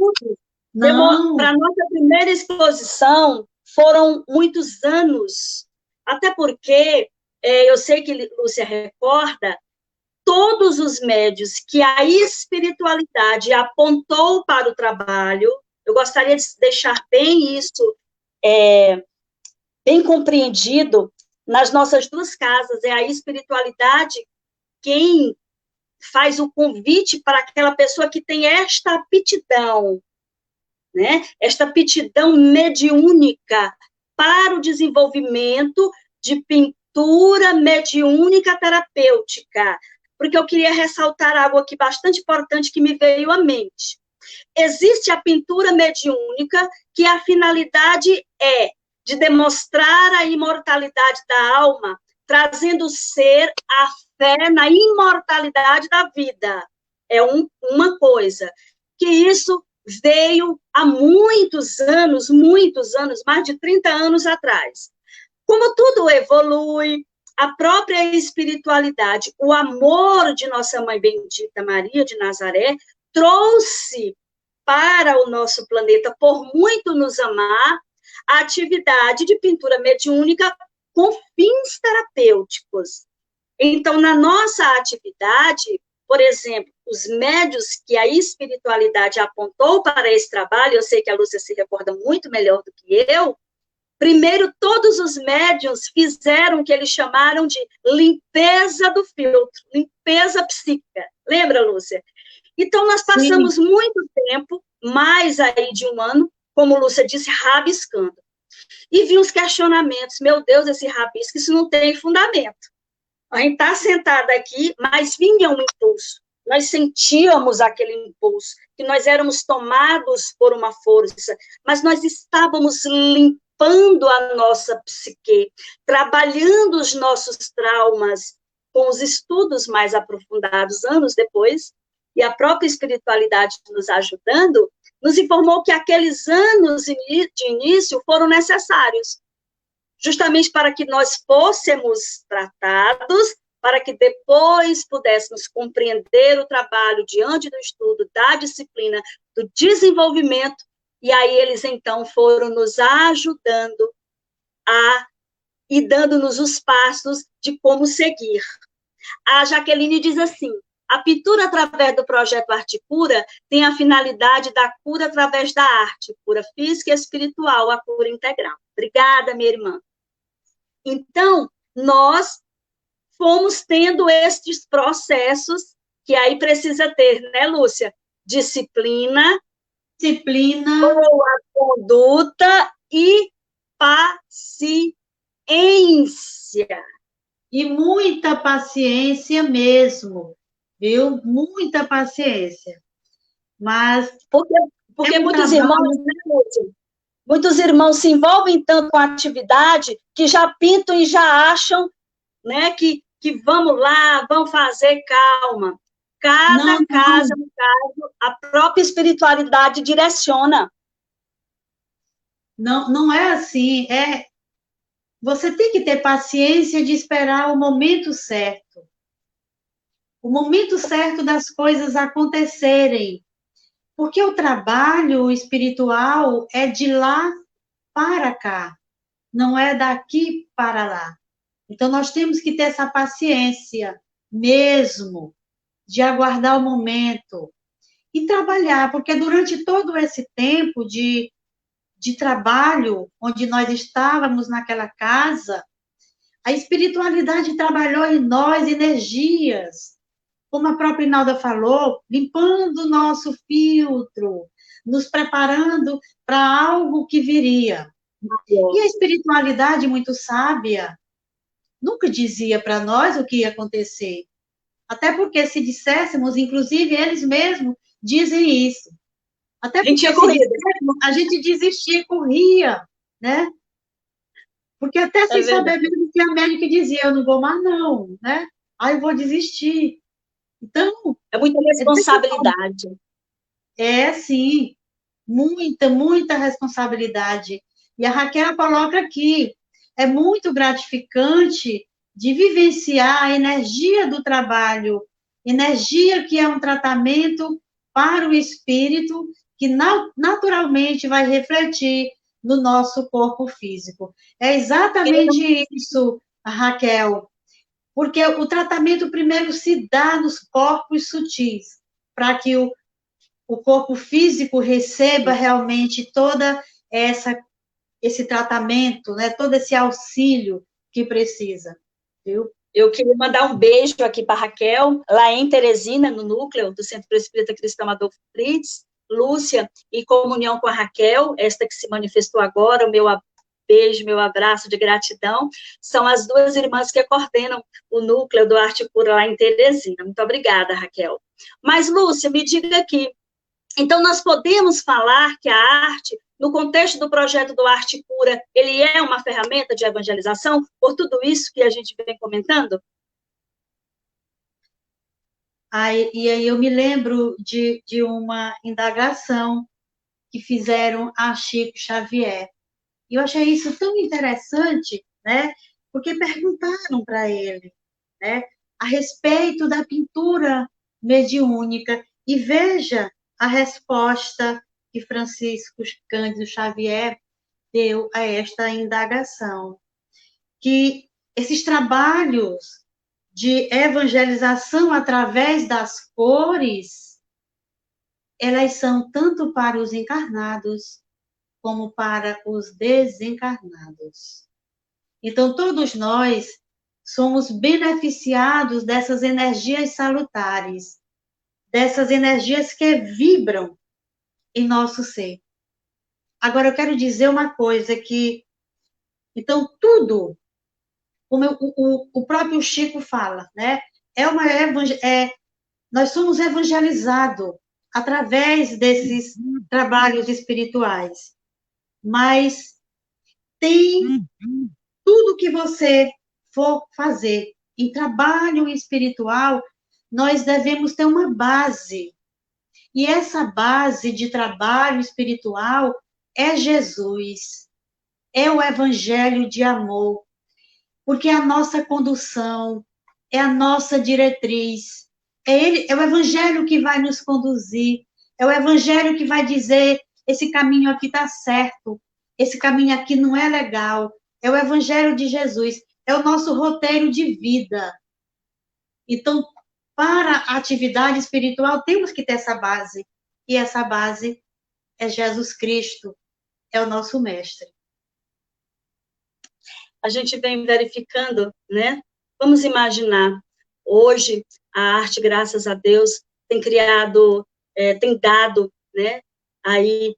Não. Para a nossa primeira exposição, foram muitos anos. Até porque, eu sei que Lúcia recorda, todos os médios que a espiritualidade apontou para o trabalho, eu gostaria de deixar bem isso bem compreendido, nas nossas duas casas, é a espiritualidade quem faz o convite para aquela pessoa que tem esta aptidão, né? Esta aptidão mediúnica para o desenvolvimento de pintura mediúnica terapêutica, porque eu queria ressaltar algo aqui bastante importante que me veio à mente. Existe a pintura mediúnica, que a finalidade é de demonstrar a imortalidade da alma, trazendo o ser a fé na imortalidade da vida. É uma coisa. Que isso veio há muitos anos, mais de 30 anos atrás. Como tudo evolui, a própria espiritualidade, o amor de nossa Mãe Bendita Maria de Nazaré, trouxe para o nosso planeta, por muito nos amar, a atividade de pintura mediúnica com fins terapêuticos. Então, na nossa atividade, por exemplo, os médios que a espiritualidade apontou para esse trabalho, eu sei que a Lúcia se recorda muito melhor do que eu, primeiro, todos os médiuns fizeram o que eles chamaram de limpeza do filtro, limpeza psíquica. Lembra, Lúcia? Então, nós passamos muito tempo, mais aí de um ano, como Lúcia disse, rabiscando. E vi uns questionamentos, meu Deus, esse rabisco, isso não tem fundamento. A gente está sentada aqui, mas vinha um impulso. Nós sentíamos aquele impulso, que nós éramos tomados por uma força, mas nós estávamos limpando a nossa psique, trabalhando os nossos traumas, com os estudos mais aprofundados, anos depois, e a própria espiritualidade nos ajudando, nos informou que aqueles anos de início foram necessários, justamente para que nós fôssemos tratados, para que depois pudéssemos compreender o trabalho diante do estudo, da disciplina, do desenvolvimento, e aí eles, então, foram nos ajudando e dando-nos os passos de como seguir. A Jaqueline diz assim, a pintura através do projeto Arte Cura tem a finalidade da cura através da arte, cura física e espiritual, a cura integral. Obrigada, minha irmã. Então, nós fomos tendo estes processos que aí precisa ter, né, Lúcia? Disciplina, boa conduta e paciência. E muita paciência mesmo, viu? Muita paciência. Mas porque muitos irmãos, né, Lúcia? Muitos irmãos se envolvem tanto com a atividade que já pintam e já acham, né, que que vamos lá, vamos fazer, calma. Cada casa, no caso, a própria espiritualidade direciona. Não é assim. Você tem que ter paciência de esperar o momento certo. O momento certo das coisas acontecerem. Porque o trabalho espiritual é de lá para cá, não é daqui para lá. Então, nós temos que ter essa paciência mesmo, de aguardar o momento e trabalhar, porque durante todo esse tempo de trabalho, onde nós estávamos naquela casa, a espiritualidade trabalhou em nós energias, como a própria Inalda falou, limpando o nosso filtro, nos preparando para algo que viria. E a espiritualidade muito sábia nunca dizia para nós o que ia acontecer. Até porque se disséssemos, inclusive eles mesmos dizem isso. Até porque se disséssemos, a gente desistia e corria, né? Porque até sem saber mesmo que a médica dizia, eu não vou mais não, né? Aí eu vou desistir. Então... É muita responsabilidade. Sim. Muita responsabilidade. E a Raquel coloca aqui, é muito gratificante de vivenciar a energia do trabalho, energia que é um tratamento para o espírito, que naturalmente vai refletir no nosso corpo físico. É exatamente isso, Raquel, porque o tratamento primeiro se dá nos corpos sutis, para que o corpo físico receba realmente toda esse tratamento, né, todo esse auxílio que precisa, viu? Eu queria mandar um beijo aqui para a Raquel, lá em Teresina, no núcleo do Centro Espírita Cristão Adolfo Fritz, Lúcia, em comunhão com a Raquel, esta que se manifestou agora, o meu beijo, meu abraço de gratidão, são as duas irmãs que coordenam o núcleo do Arte Cura lá em Teresina. Muito obrigada, Raquel. Mas, Lúcia, me diga aqui, então nós podemos falar que a arte, no contexto do projeto do Arte Cura, ele é uma ferramenta de evangelização, por tudo isso que a gente vem comentando? E aí eu me lembro de uma indagação que fizeram a Chico Xavier. E eu achei isso tão interessante, né? Porque perguntaram para ele, né, a respeito da pintura mediúnica. E veja a resposta que Francisco Cândido Xavier deu a esta indagação, que esses trabalhos de evangelização através das cores, elas são tanto para os encarnados como para os desencarnados. Então, todos nós somos beneficiados dessas energias salutares, dessas energias que vibram em nosso ser. Agora, eu quero dizer uma coisa que... Então, tudo, como o próprio Chico fala, né? Nós somos evangelizados através desses trabalhos espirituais. Mas tem tudo que você for fazer em trabalho espiritual, nós devemos ter uma base. E essa base de trabalho espiritual é Jesus, é o evangelho de amor, porque é a nossa condução, é a nossa diretriz, é o evangelho que vai nos conduzir, é o evangelho que vai dizer, esse caminho aqui está certo, esse caminho aqui não é legal, é o evangelho de Jesus, é o nosso roteiro de vida. Então, para a atividade espiritual, temos que ter essa base, e essa base é Jesus Cristo, é o nosso mestre. A gente vem verificando, né? Vamos imaginar, hoje, a arte, graças a Deus, tem criado, tem dado, né? Aí,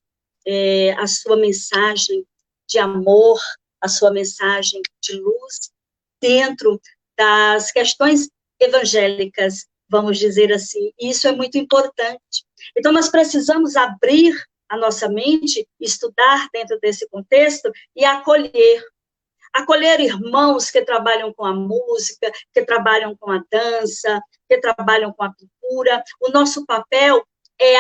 a sua mensagem de amor, a sua mensagem de luz, dentro das questões evangélicas, vamos dizer assim. Isso é muito importante. Então, nós precisamos abrir a nossa mente, estudar dentro desse contexto e acolher acolher irmãos que trabalham com a música, que trabalham com a dança, que trabalham com a pintura. O nosso papel é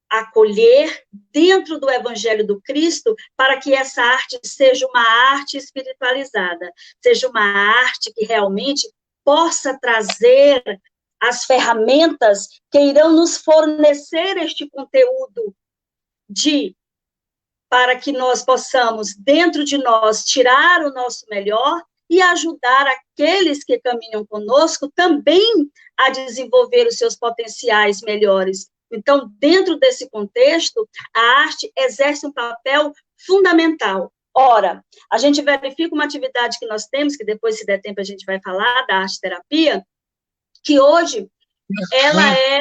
acolher dentro do Evangelho do Cristo, para que essa arte seja uma arte espiritualizada, seja uma arte que realmente possa trazer as ferramentas que irão nos fornecer este conteúdo para que nós possamos, dentro de nós, tirar o nosso melhor e ajudar aqueles que caminham conosco também a desenvolver os seus potenciais melhores. Então, dentro desse contexto, a arte exerce um papel fundamental. Ora, a gente verifica uma atividade que nós temos, que depois, se der tempo, a gente vai falar, da arte-terapia, que hoje ela é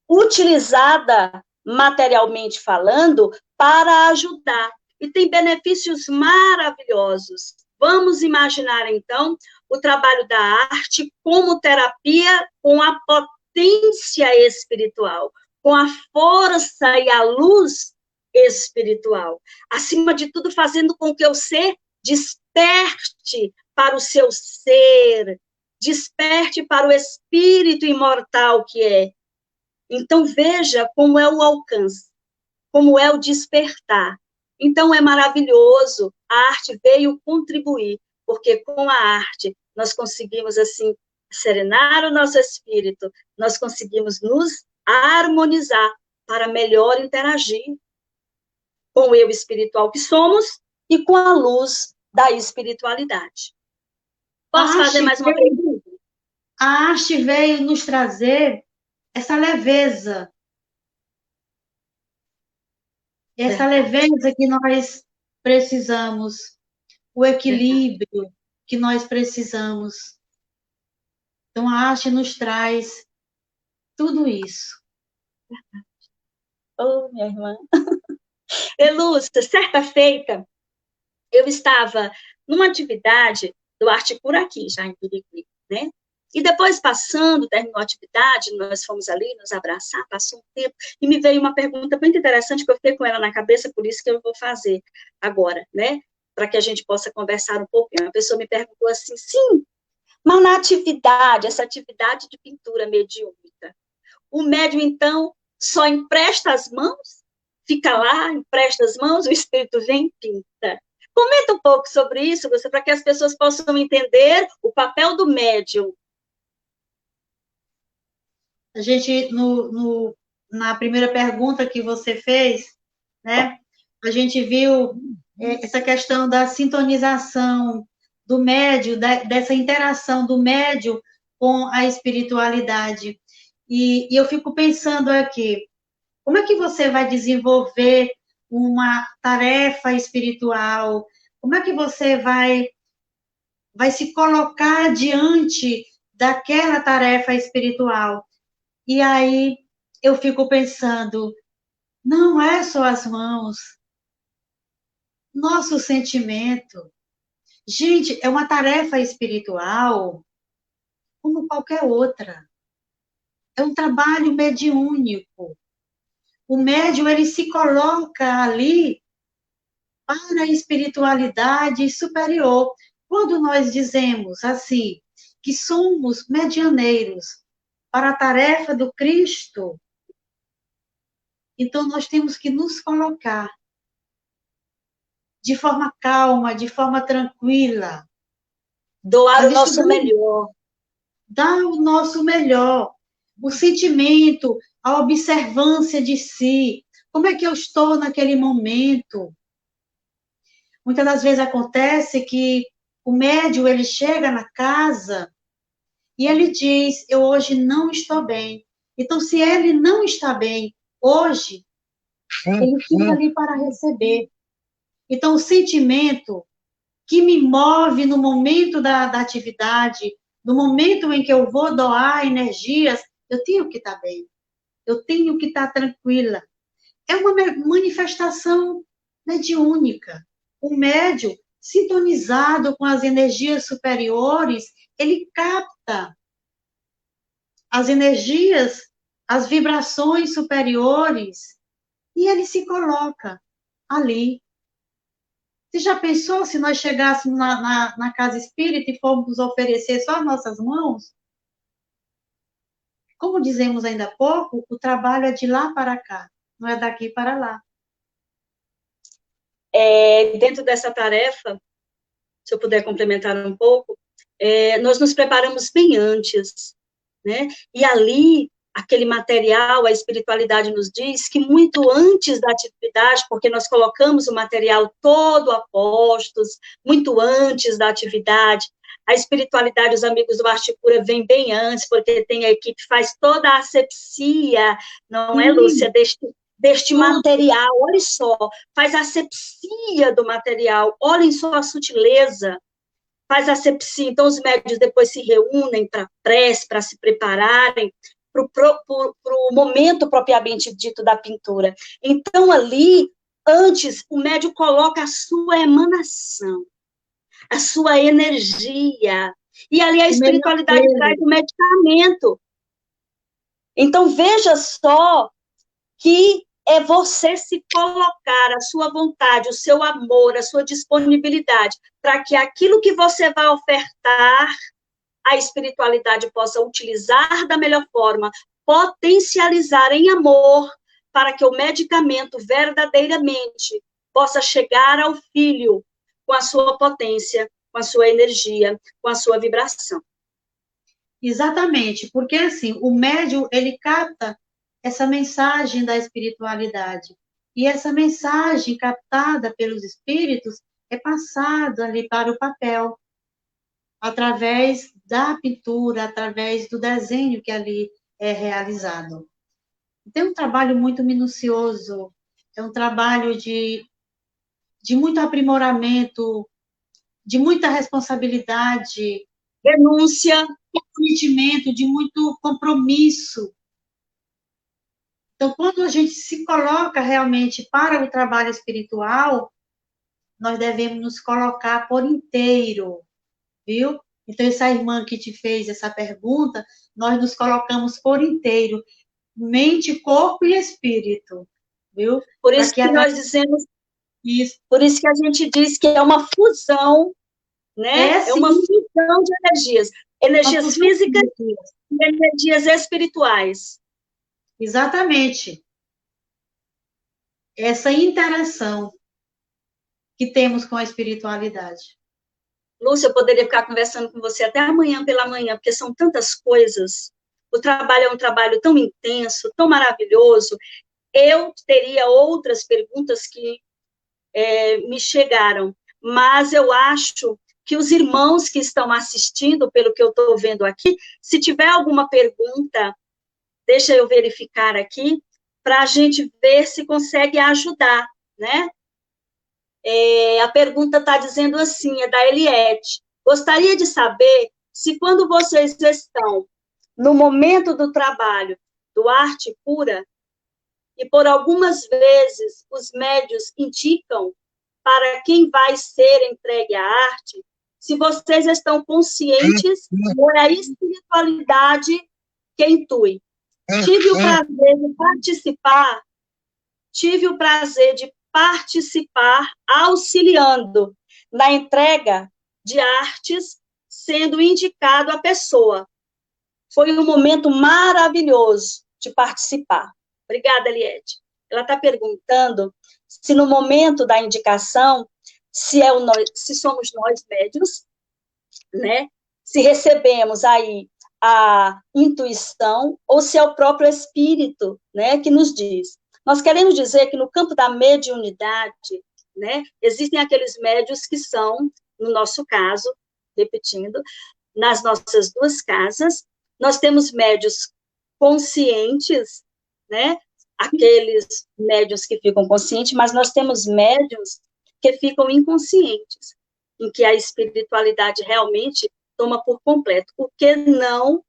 utilizada, materialmente falando, para ajudar. E tem benefícios maravilhosos. Vamos imaginar, então, o trabalho da arte como terapia com a potência espiritual, com a força e a luz espiritual. Acima de tudo, fazendo com que o ser desperte para o seu ser, desperte para o espírito imortal que é. Então, veja como é o alcance, como é o despertar. Então, é maravilhoso. A arte veio contribuir, porque com a arte nós conseguimos, assim, serenar o nosso espírito, nós conseguimos nos harmonizar para melhor interagir com o eu espiritual que somos e com a luz da espiritualidade. Posso fazer mais uma pergunta? A arte veio nos trazer essa leveza. Essa leveza que nós precisamos, o equilíbrio que nós precisamos. Então, a arte nos traz tudo isso. Oh, minha irmã. Elúcia, certa feita, eu estava numa atividade do Arte Cura aqui, já em Piripiri, né? E depois, terminou a atividade, nós fomos ali nos abraçar, passou um tempo, e me veio uma pergunta muito interessante, que eu fiquei com ela na cabeça, por isso que eu vou fazer agora, né? Para que a gente possa conversar um pouco. E uma pessoa me perguntou assim, sim, mas na atividade, essa atividade de pintura mediúnica, o médium, então, só empresta as mãos? Fica lá, empresta as mãos, o espírito vem e pinta. Comenta um pouco sobre isso, para que as pessoas possam entender o papel do médium. A gente, na primeira pergunta que você fez, né, a gente viu essa questão da sintonização do médium, dessa interação do médium com a espiritualidade. E eu fico pensando aqui, como é que você vai desenvolver uma tarefa espiritual? Como é que você vai se colocar diante daquela tarefa espiritual? E aí eu fico pensando, não é só as mãos, nosso sentimento. Gente, é uma tarefa espiritual como qualquer outra. É um trabalho mediúnico. O médium, ele se coloca ali para a espiritualidade superior. Quando nós dizemos assim, que somos medianeiros para a tarefa do Cristo, então nós temos que nos colocar de forma calma, de forma tranquila. Doar o nosso melhor. Dar o nosso melhor. O sentimento, a observância de si. Como é que eu estou naquele momento? Muitas das vezes acontece que o médium, ele chega na casa e ele diz, eu hoje não estou bem. Então, se ele não está bem hoje, ele fica ali para receber. Então, o sentimento que me move no momento da atividade, no momento em que eu vou doar energias, eu tenho que estar bem. Eu tenho que estar tranquila. É uma manifestação mediúnica. O médium, sintonizado com as energias superiores, ele capta as energias, as vibrações superiores, e ele se coloca ali. Você já pensou se nós chegássemos na casa espírita e fôramos oferecer só as nossas mãos? Como dizemos ainda há pouco, o trabalho é de lá para cá, não é daqui para lá. Dentro dessa tarefa, se eu puder complementar um pouco, nós nos preparamos bem antes, né? E ali, aquele material, a espiritualidade nos diz que muito antes da atividade, porque nós colocamos o material todo a postos, muito antes da atividade, a espiritualidade, os amigos do Arte Pura vêm bem antes, porque tem a equipe que faz toda a asepsia, não é, Lúcia, deste material, olha só, faz a asepsia do material, olhem só a sutileza, faz a asepsia, então os médios depois se reúnem para prece, para se prepararem para o momento propriamente dito da pintura. Então, ali, antes, o médium coloca a sua emanação, a sua energia, e ali a espiritualidade traz o medicamento. Então, veja só que é você se colocar, a sua vontade, o seu amor, a sua disponibilidade, para que aquilo que você vai ofertar, a espiritualidade possa utilizar da melhor forma, potencializar em amor, para que o medicamento verdadeiramente possa chegar ao filho com a sua potência, com a sua energia, com a sua vibração. Exatamente, porque assim, o médium, ele capta essa mensagem da espiritualidade. E essa mensagem captada pelos espíritos é passada ali para o papel, através da pintura, através do desenho que ali é realizado. Tem um trabalho muito minucioso, é um trabalho de muito aprimoramento, de muita responsabilidade, renúncia, comprometimento, de muito compromisso. Então, quando a gente se coloca realmente para o trabalho espiritual, nós devemos nos colocar por inteiro, viu? Então, essa irmã que te fez essa pergunta, nós nos colocamos por inteiro, mente, corpo e espírito, viu? Por isso que nós dizemos isso. Por isso que a gente diz que é uma fusão, né? É uma fusão de energias físicas e energias espirituais. Exatamente. Essa interação que temos com a espiritualidade. Lúcia, eu poderia ficar conversando com você até amanhã pela manhã, porque são tantas coisas. O trabalho é um trabalho tão intenso, tão maravilhoso. Eu teria outras perguntas que me chegaram, mas eu acho que os irmãos que estão assistindo, pelo que eu estou vendo aqui, se tiver alguma pergunta, deixa eu verificar aqui, para a gente ver se consegue ajudar, né? A pergunta está dizendo assim, é da Eliette. Gostaria de saber se quando vocês estão no momento do trabalho do Arte Pura, e por algumas vezes os médios indicam para quem vai ser entregue a arte, se vocês estão conscientes ou é a espiritualidade que intui. Tive o prazer de participar auxiliando na entrega de artes, sendo indicado a pessoa. Foi um momento maravilhoso de participar. Obrigada, Eliette. Ela está perguntando se no momento da indicação, se somos nós médios, né? Se recebemos aí a intuição ou se é o próprio espírito, né, que nos diz. Nós queremos dizer que no campo da mediunidade, né, existem aqueles médios que são, no nosso caso, repetindo, nas nossas duas casas, nós temos médios conscientes, né, aqueles médios que ficam conscientes, mas nós temos médios que ficam inconscientes, em que a espiritualidade realmente toma por completo, o que não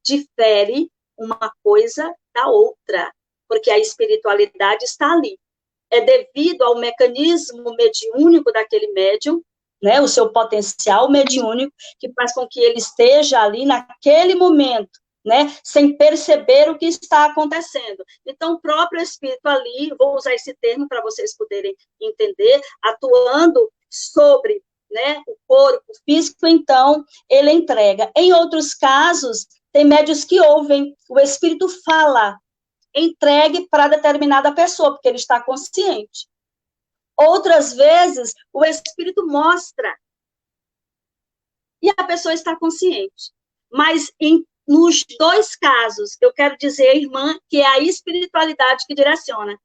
difere uma coisa da outra, porque a espiritualidade está ali. É devido ao mecanismo mediúnico daquele médium, né, o seu potencial mediúnico, que faz com que ele esteja ali naquele momento, né, sem perceber o que está acontecendo. Então, o próprio espírito ali, vou usar esse termo para vocês poderem entender, atuando sobre, né, o corpo físico, então, ele entrega. Em outros casos, tem médios que ouvem, o espírito fala, entregue para determinada pessoa, porque ele está consciente. Outras vezes, o espírito mostra, e a pessoa está consciente. Mas, nos dois casos, eu quero dizer, irmã, que é a espiritualidade que direciona.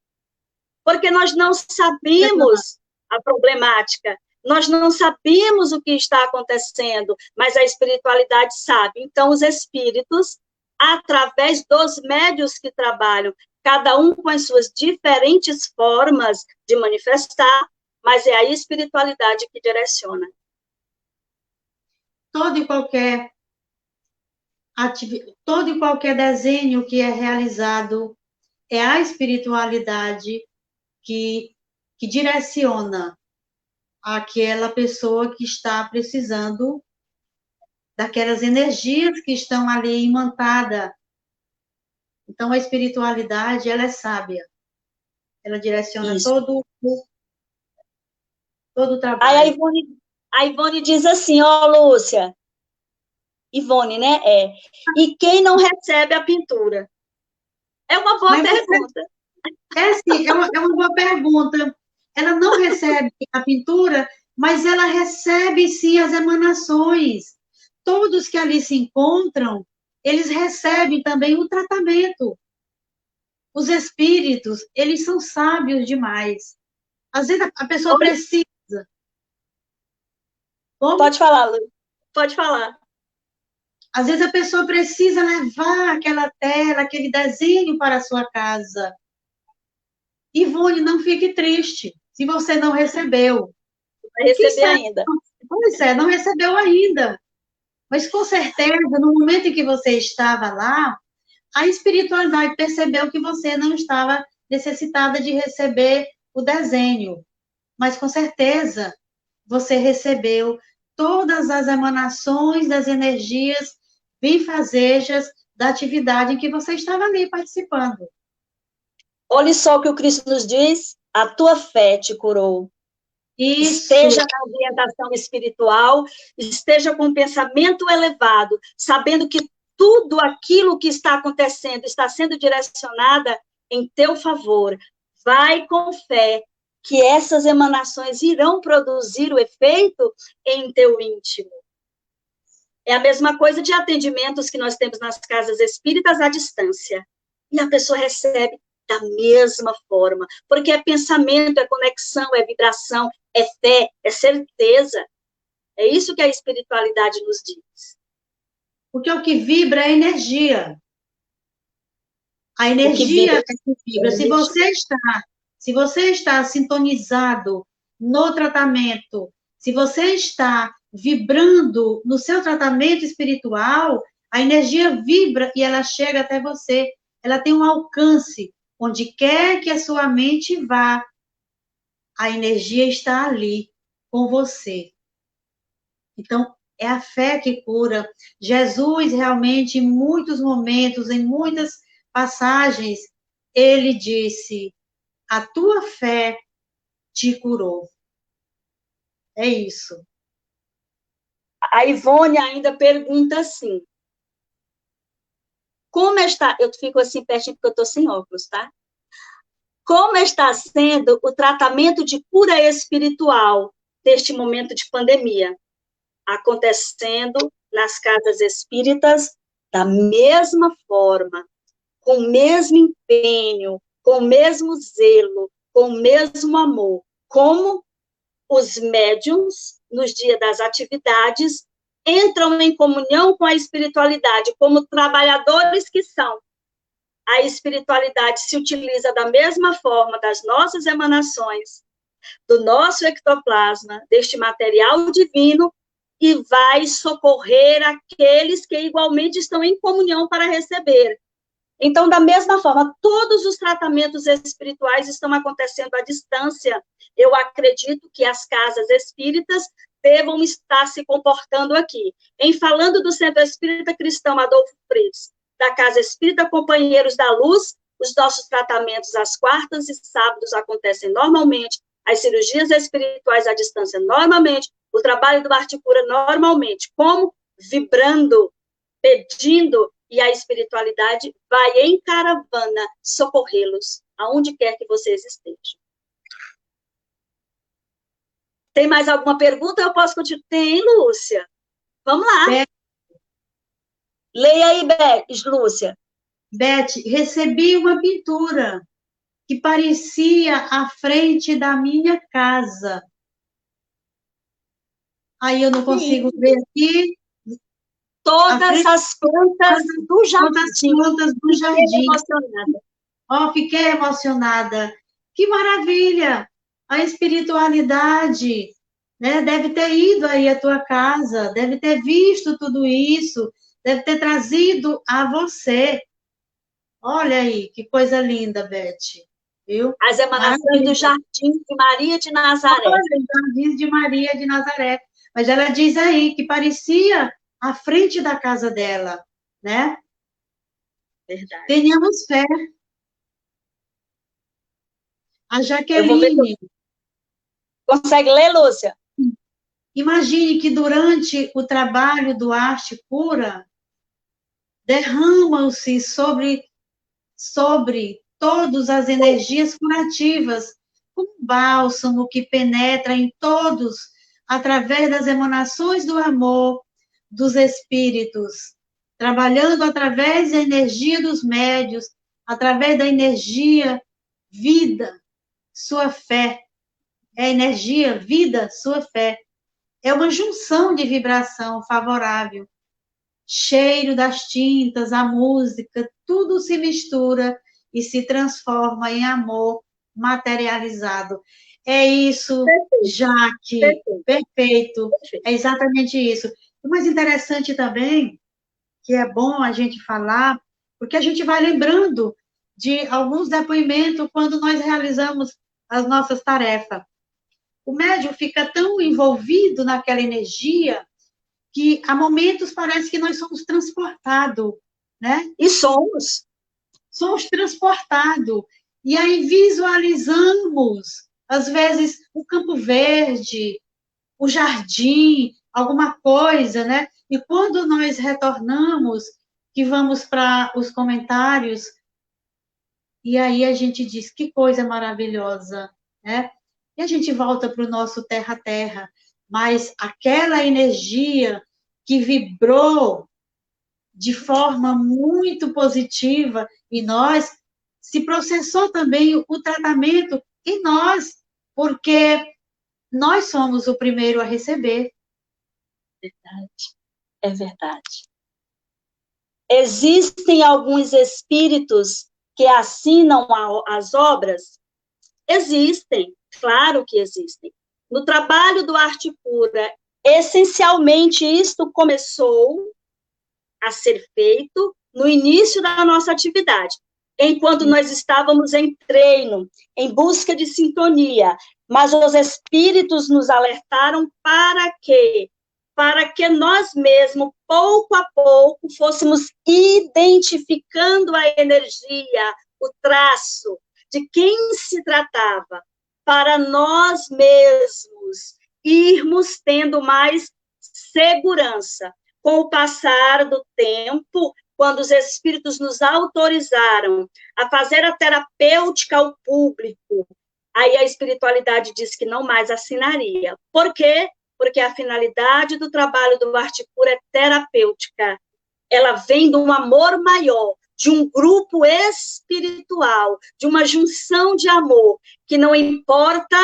Porque nós não sabemos a problemática, nós não sabemos o que está acontecendo, mas a espiritualidade sabe. Então, os espíritos, através dos médios que trabalham, cada um com as suas diferentes formas de manifestar, mas é a espiritualidade que direciona. Todo e qualquer desenho que é realizado é a espiritualidade que direciona aquela pessoa que está precisando daquelas energias que estão ali imantadas. Então, a espiritualidade, ela é sábia. Ela direciona todo o trabalho. Aí a Ivone diz assim, ó, Lúcia, Ivone, né? E quem não recebe a pintura? É uma boa pergunta. Sim, é uma boa pergunta. Ela não recebe a pintura, mas ela recebe, sim, as emanações. Todos que ali se encontram, eles recebem também o tratamento. Os espíritos, eles são sábios demais. Às vezes a pessoa precisa. Como? Pode falar, Lu. Pode falar. Às vezes a pessoa precisa levar aquela tela, aquele desenho para a sua casa. Ivone, não fique triste se você não recebeu. Vai receber ainda. Pois é, não recebeu ainda. Mas, com certeza, no momento em que você estava lá, a espiritualidade percebeu que você não estava necessitada de receber o desenho. Mas, com certeza, você recebeu todas as emanações das energias benfazejas da atividade em que você estava ali participando. Olha só o que o Cristo nos diz, a tua fé te curou. Isso. Esteja na orientação espiritual, esteja com um pensamento elevado, sabendo que tudo aquilo que está acontecendo está sendo direcionada em teu favor. Vai com fé, que essas emanações irão produzir o efeito em teu íntimo. É a mesma coisa de atendimentos que nós temos nas casas espíritas à distância. E a pessoa recebe da mesma forma, porque é pensamento, é conexão, é vibração, é fé, é certeza. É isso que a espiritualidade nos diz. Porque o que vibra é energia. A energia é que vibra. Se você está sintonizado no tratamento, se você está vibrando no seu tratamento espiritual, a energia vibra e ela chega até você. Ela tem um alcance. Onde quer que a sua mente vá, a energia está ali, com você. Então, é a fé que cura. Jesus, realmente, em muitos momentos, em muitas passagens, ele disse, a tua fé te curou. É isso. A Ivone ainda pergunta assim, como está... Eu fico assim pertinho porque eu estou sem óculos, tá? Como está sendo o tratamento de cura espiritual neste momento de pandemia? Acontecendo nas casas espíritas da mesma forma, com o mesmo empenho, com o mesmo zelo, com o mesmo amor, como os médiuns, nos dias das atividades, entram em comunhão com a espiritualidade, como trabalhadores que são. A espiritualidade se utiliza da mesma forma das nossas emanações, do nosso ectoplasma, deste material divino, e vai socorrer aqueles que igualmente estão em comunhão para receber. Então, da mesma forma, todos os tratamentos espirituais estão acontecendo à distância. Eu acredito que as casas espíritas devam estar se comportando aqui. Em falando do Centro Espírita Cristão Adolfo Fritz, da Casa Espírita Companheiros da Luz. Os nossos tratamentos às quartas e sábados acontecem normalmente, as cirurgias espirituais à distância normalmente, o trabalho do Arte Cura normalmente, como vibrando, pedindo, e a espiritualidade vai em caravana socorrê-los, aonde quer que vocês estejam. Tem mais alguma pergunta? Eu posso continuar? Tem, Lúcia. Vamos lá. Beth. Leia aí, Lúcia. Beth, recebi uma pintura que parecia a frente da minha casa. Aí eu não consigo ver aqui. Todas as plantas do jardim. Todas as plantas do jardim. Fiquei emocionada. Oh, fiquei emocionada. Que maravilha! A espiritualidade, né? Deve ter ido aí à tua casa, deve ter visto tudo isso, deve ter trazido a você. Olha aí, que coisa linda, Beth. Viu? As emanações do Jardim de Maria de Nazaré. Olha, Jardim de Maria de Nazaré. Mas ela diz aí que parecia à frente da casa dela, né? Verdade. Tenhamos fé. A Jaqueline. Consegue ler, Lúcia? Imagine que durante o trabalho do Arte Cura, derramam-se sobre todas as energias curativas, como um bálsamo que penetra em todos, através das emanações do amor dos espíritos, trabalhando através da energia dos médios, através da energia vida, sua fé. É energia, vida, sua fé. É uma junção de vibração favorável. Cheiro das tintas, a música, tudo se mistura e se transforma em amor materializado. É isso, Jaque. Perfeito. É exatamente isso. O mais interessante também, que é bom a gente falar, porque a gente vai lembrando de alguns depoimentos quando nós realizamos as nossas tarefas. O médium fica tão envolvido naquela energia que, há momentos, parece que nós somos transportados, né? E somos. Somos transportados. E aí visualizamos, às vezes, o Campo Verde, o jardim, alguma coisa, né? E quando nós retornamos, que vamos para os comentários, e aí a gente diz, que coisa maravilhosa, né? E a gente volta para o nosso terra-terra, mas aquela energia que vibrou de forma muito positiva em nós, se processou também o tratamento em nós, porque nós somos o primeiro a receber. Verdade. É verdade. Existem alguns espíritos que assinam as obras? Existem, claro que existem. No trabalho do Arte Cura, essencialmente isto começou a ser feito no início da nossa atividade, enquanto nós estávamos em treino, em busca de sintonia, mas os espíritos nos alertaram para quê? Para que nós mesmos, pouco a pouco, fôssemos identificando a energia, o traço, de quem se tratava, para nós mesmos irmos tendo mais segurança. Com o passar do tempo, quando os espíritos nos autorizaram a fazer a terapêutica ao público, aí a espiritualidade disse que não mais assinaria. Por quê? Porque a finalidade do trabalho do Arte Cura é terapêutica. Ela vem de um amor maior, de um grupo espiritual, de uma junção de amor, que não importa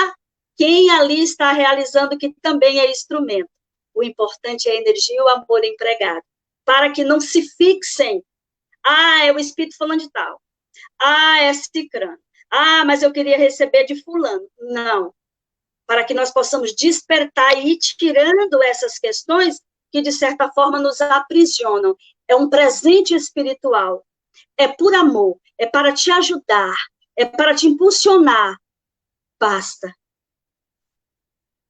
quem ali está realizando, que também é instrumento. O importante é a energia e o amor empregado, para que não se fixem. Ah, é o espírito falando de tal. Ah, é cicrano. Ah, mas eu queria receber de fulano. Não. Para que nós possamos despertar e ir tirando essas questões que, de certa forma, nos aprisionam. É um presente espiritual. É por amor. É para te ajudar. É para te impulsionar. Basta.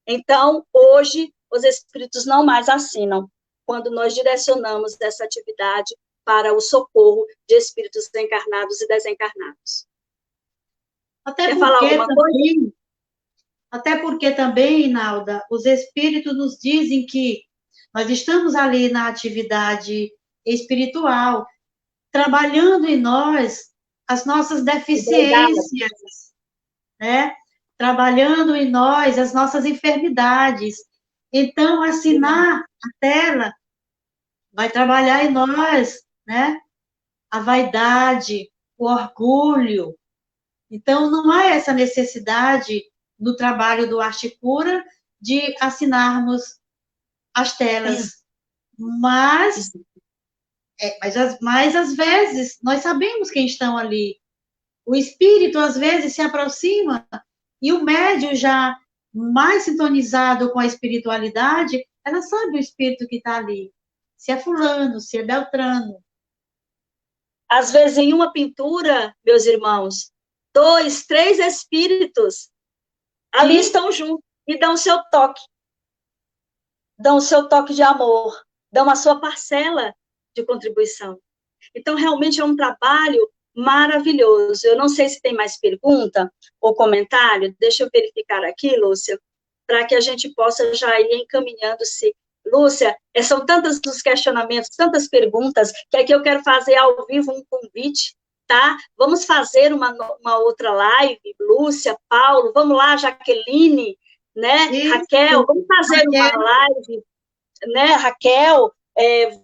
Então, hoje, os espíritos não mais assinam quando nós direcionamos essa atividade para o socorro de espíritos encarnados e desencarnados. Quer falar alguma coisa? Até porque também, Inalda, os espíritos nos dizem que nós estamos ali na atividade espiritual, trabalhando em nós as nossas deficiências, né? Trabalhando em nós as nossas enfermidades. Então, assinar a tela vai trabalhar em nós, né? A vaidade, o orgulho. Então, não há essa necessidade no trabalho do Arte Cura de assinarmos as telas. Mas às vezes, nós sabemos quem estão ali. O espírito, às vezes, se aproxima e o médium já mais sintonizado com a espiritualidade, ela sabe o espírito que está ali. Se é fulano, se é beltrano. Às vezes, em uma pintura, meus irmãos, 2, 3 espíritos ali estão juntos e dão o seu toque. Dão o seu toque de amor, dão a sua parcela de contribuição. Então, realmente é um trabalho maravilhoso. Eu não sei se tem mais pergunta ou comentário, deixa eu verificar aqui, Lúcia, para que a gente possa já ir encaminhando-se. Lúcia, são tantos os questionamentos, tantas perguntas, que aqui eu quero fazer ao vivo um convite, tá? Vamos fazer uma outra live, Lúcia, Paulo, vamos lá, Jaqueline, né? Isso. Raquel, vamos fazer uma live, né, Raquel?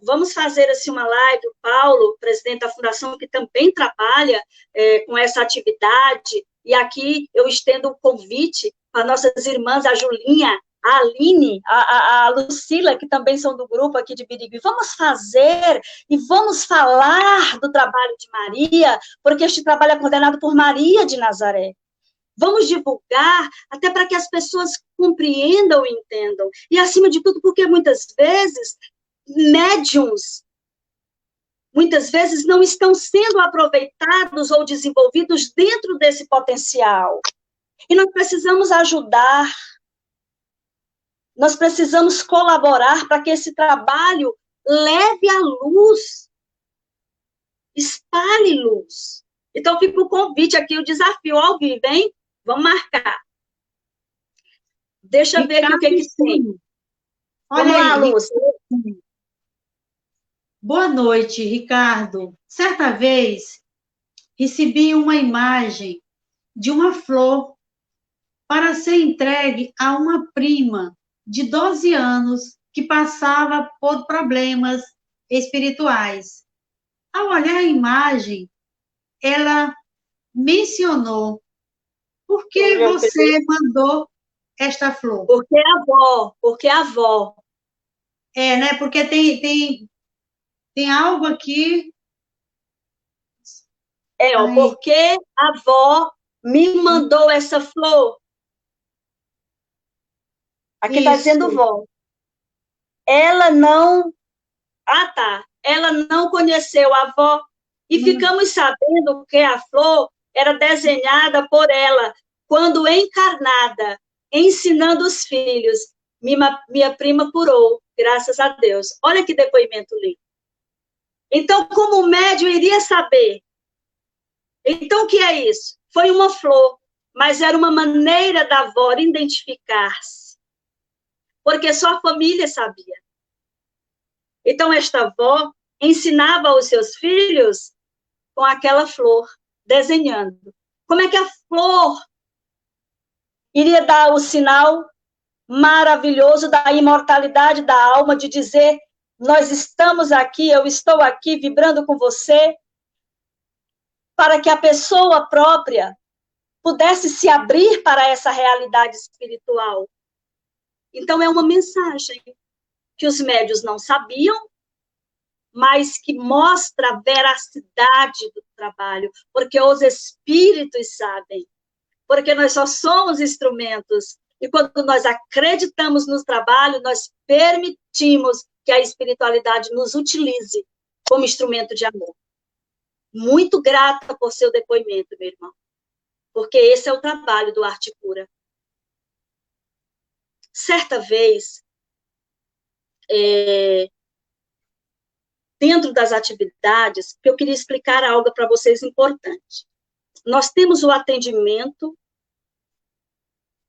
Vamos fazer assim uma live, o Paulo, presidente da fundação, que também trabalha com essa atividade, e aqui eu estendo um convite para nossas irmãs, a Julinha, a Aline, a Lucila, que também são do grupo aqui de Birigui. Vamos fazer e vamos falar do trabalho de Maria, porque este trabalho é coordenado por Maria de Nazaré. Vamos divulgar, até para que as pessoas compreendam e entendam. E, acima de tudo, porque muitas vezes, médiums, muitas vezes não estão sendo aproveitados ou desenvolvidos dentro desse potencial. E nós precisamos ajudar, nós precisamos colaborar para que esse trabalho leve a luz, espalhe luz. Então, fica o convite aqui, o desafio ao vivo, hein? Vamos marcar. Deixa eu ver aqui o que tem. Olha Vamos lá, aí, Lúcia. Boa noite, Ricardo. Certa vez, recebi uma imagem de uma flor para ser entregue a uma prima de 12 anos que passava por problemas espirituais. Ao olhar a imagem, ela mencionou: por que você mandou esta flor? Porque a avó. Né? Porque tem algo aqui. Porque a avó me mandou essa flor. Aqui está dizendo vó. Ela não... Ela não conheceu a avó. E ficamos sabendo que a flor era desenhada por ela, quando encarnada, ensinando os filhos. Minha prima curou, graças a Deus. Olha que depoimento lindo. Então, como o médium iria saber? Então, o que é isso? Foi uma flor, mas era uma maneira da avó identificar-se. Porque só a família sabia. Então, esta avó ensinava aos seus filhos com aquela flor, desenhando. Como é que a flor iria dar o sinal maravilhoso da imortalidade da alma, de dizer: nós estamos aqui, eu estou aqui vibrando com você, para que a pessoa própria pudesse se abrir para essa realidade espiritual. Então, é uma mensagem que os médios não sabiam, mas que mostra a veracidade do trabalho, porque os espíritos sabem, porque nós só somos instrumentos, e quando nós acreditamos no trabalho, nós permitimos que a espiritualidade nos utilize como instrumento de amor. Muito grata por seu depoimento, meu irmão, porque esse é o trabalho do Arte Cura. Certa vez, dentro das atividades, que eu queria explicar algo para vocês importante. Nós temos o atendimento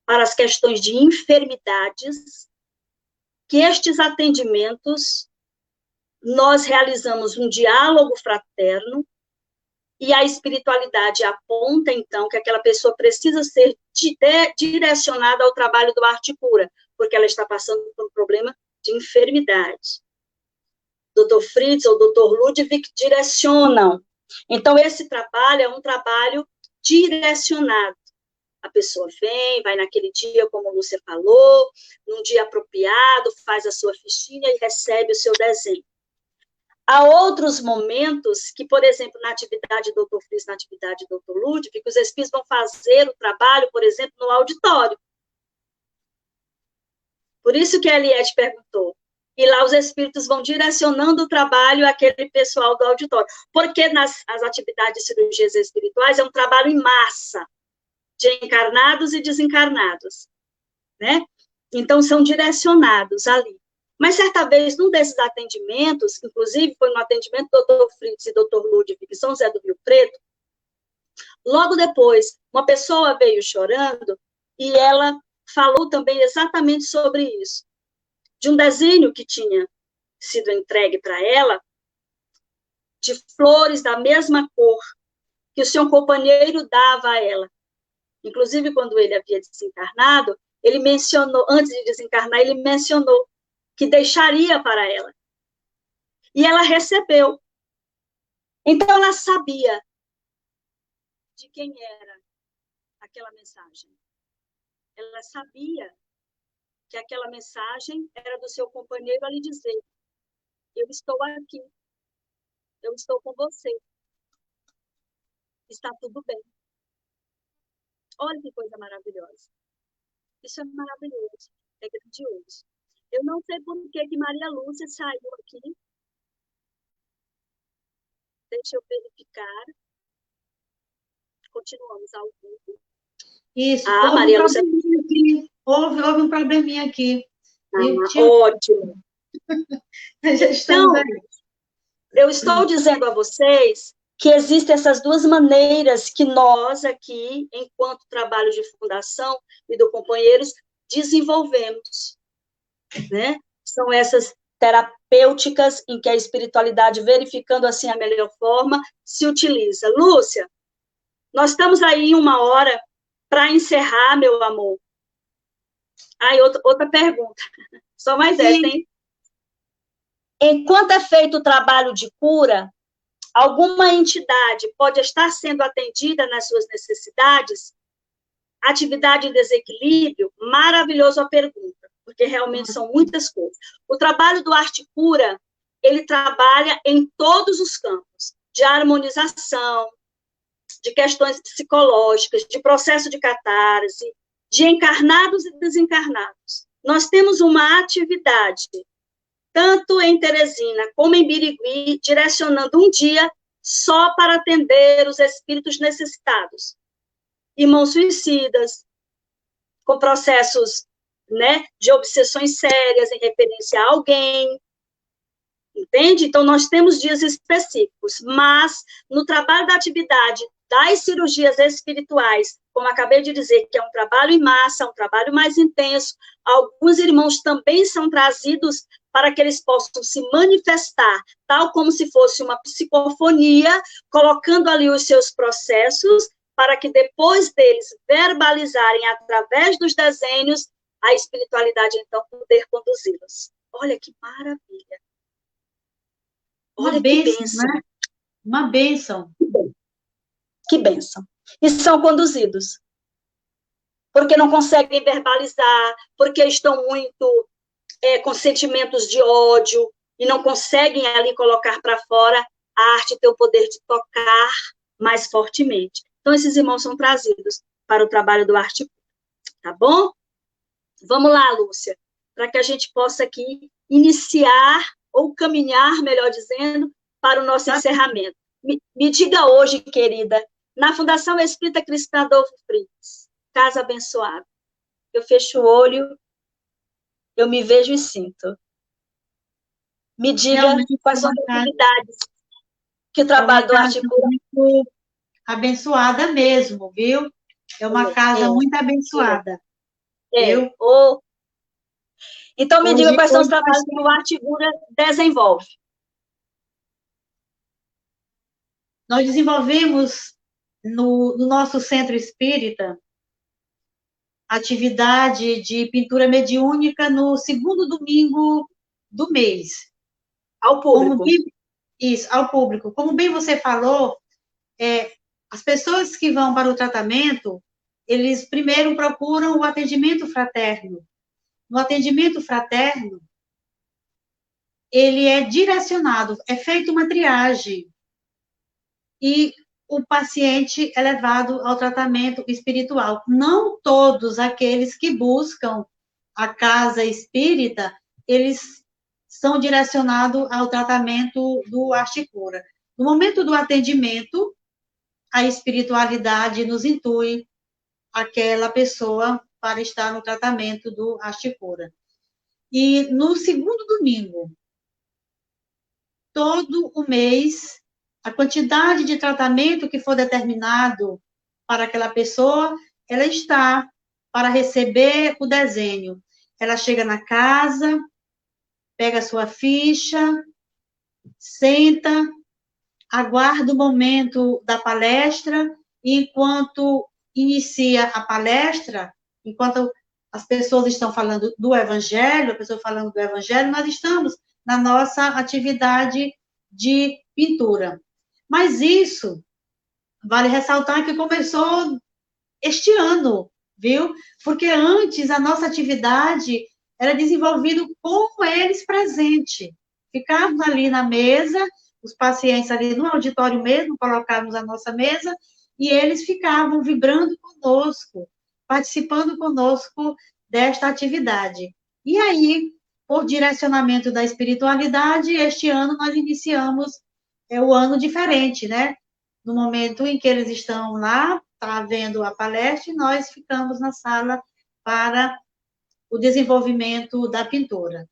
para as questões de enfermidades, que estes atendimentos, nós realizamos um diálogo fraterno, e a espiritualidade aponta, então, que aquela pessoa precisa ser direcionada ao trabalho do Arte Cura, porque ela está passando por um problema de enfermidade. Dr. Fritz ou Dr. Ludwig direcionam. Então, esse trabalho é um trabalho direcionado. A pessoa vem, vai naquele dia, como você falou, num dia apropriado, faz a sua fichinha e recebe o seu desenho. Há outros momentos que, por exemplo, na atividade do Dr. Fritz, na atividade do Dr. Ludwig, os espíritos vão fazer o trabalho, por exemplo, no auditório. Por isso que a Eliette perguntou. E lá os espíritos vão direcionando o trabalho àquele pessoal do auditório. Porque as atividades de cirurgias espirituais é um trabalho em massa, de encarnados e desencarnados, né? Então, são direcionados ali. Mas, certa vez, num desses atendimentos, inclusive foi no atendimento do Dr. Fritz e Dr. Ludwig, em São José do Rio Preto, logo depois, uma pessoa veio chorando e ela falou também exatamente sobre isso, de um desenho que tinha sido entregue para ela, de flores da mesma cor que o seu companheiro dava a ela. Inclusive, quando ele havia desencarnado, ele mencionou, antes de desencarnar, ele mencionou que deixaria para ela. E ela recebeu. Então, ela sabia de quem era aquela mensagem. Ela sabia que aquela mensagem era do seu companheiro a lhe dizer: eu estou aqui, eu estou com você, está tudo bem. Olha que coisa maravilhosa. Isso é maravilhoso, é grandioso. Eu não sei por que Maria Lúcia saiu aqui. Deixa eu verificar. Continuamos ao vivo. Isso, Maria Lúcia. Houve um probleminha aqui. Ótimo. Já estamos aí. Eu estou dizendo a vocês que existem essas duas maneiras que nós aqui, enquanto trabalho de fundação e do companheiros, desenvolvemos, né? São essas terapêuticas em que a espiritualidade, verificando assim a melhor forma, se utiliza. Lúcia, nós estamos aí 1 hora para encerrar, meu amor. Outra pergunta. Só mais essa, hein? Enquanto é feito o trabalho de cura, alguma entidade pode estar sendo atendida nas suas necessidades? Atividade em desequilíbrio? Maravilhosa a pergunta, porque realmente são muitas coisas. O trabalho do Arte Cura, ele trabalha em todos os campos, de harmonização, de questões psicológicas, de processo de catarse, de encarnados e desencarnados. Nós temos uma atividade, tanto em Teresina como em Birigui, direcionando um dia só para atender os espíritos necessitados. Irmãos suicidas, com processos, né, de obsessões sérias em referência a alguém, entende? Então, nós temos dias específicos, mas no trabalho da atividade das cirurgias espirituais, como acabei de dizer, que é um trabalho em massa, um trabalho mais intenso, alguns irmãos também são trazidos para que eles possam se manifestar, tal como se fosse uma psicofonia, colocando ali os seus processos, para que depois deles verbalizarem através dos desenhos, a espiritualidade, então, poder conduzi-los. Olha que maravilha. Olha que bênção. Né? Uma bênção. Que bênção. E são conduzidos. Porque não conseguem verbalizar, porque estão muito com sentimentos de ódio, e não conseguem ali colocar para fora, a arte tem o poder de tocar mais fortemente. Então, esses irmãos são trazidos para o trabalho do Arte, tá bom? Vamos lá, Lúcia, para que a gente possa aqui iniciar, ou caminhar, melhor dizendo, para o nosso encerramento. Me diga hoje, querida, na Fundação Espírita Cristã Adolfo Fritz, Casa Abençoada, eu fecho o olho, eu me vejo e sinto. Me diga Realmente quais são as atividades que o trabalho do Arte Cura... muito abençoada mesmo, viu? É uma casa muito abençoada, viu? Então, me diga quais são os Hoje trabalhos que o Arte Cura desenvolve. nós desenvolvemos no nosso centro espírita atividade de pintura mediúnica no segundo domingo do mês. Ao público. Isso, ao público. Como bem você falou, as pessoas que vão para o tratamento, eles primeiro procuram o atendimento fraterno. No atendimento fraterno, ele é direcionado, é feita uma triagem, e o paciente é levado ao tratamento espiritual. Não todos aqueles que buscam a casa espírita, eles são direcionados ao tratamento do Arte Cura. No momento do atendimento, a espiritualidade nos intui aquela pessoa para estar no tratamento do Arte Cura. E no segundo domingo, todo o mês, a quantidade de tratamento que for determinado para aquela pessoa, ela está para receber o desenho. Ela chega na casa, pega a sua ficha, senta, aguarda o momento da palestra, e enquanto inicia a palestra, enquanto as pessoas estão falando do Evangelho, a pessoa falando do Evangelho, nós estamos na nossa atividade de pintura. Mas isso, vale ressaltar que começou este ano, viu? Porque antes a nossa atividade era desenvolvida com eles presentes. Ficávamos ali na mesa, os pacientes ali no auditório mesmo, colocávamos a nossa mesa, e eles ficavam vibrando conosco, participando conosco desta atividade. E aí, por direcionamento da espiritualidade, este ano nós iniciamos o ano diferente, né? No momento em que eles estão lá, está vendo a palestra, e nós ficamos na sala para o desenvolvimento da pintura.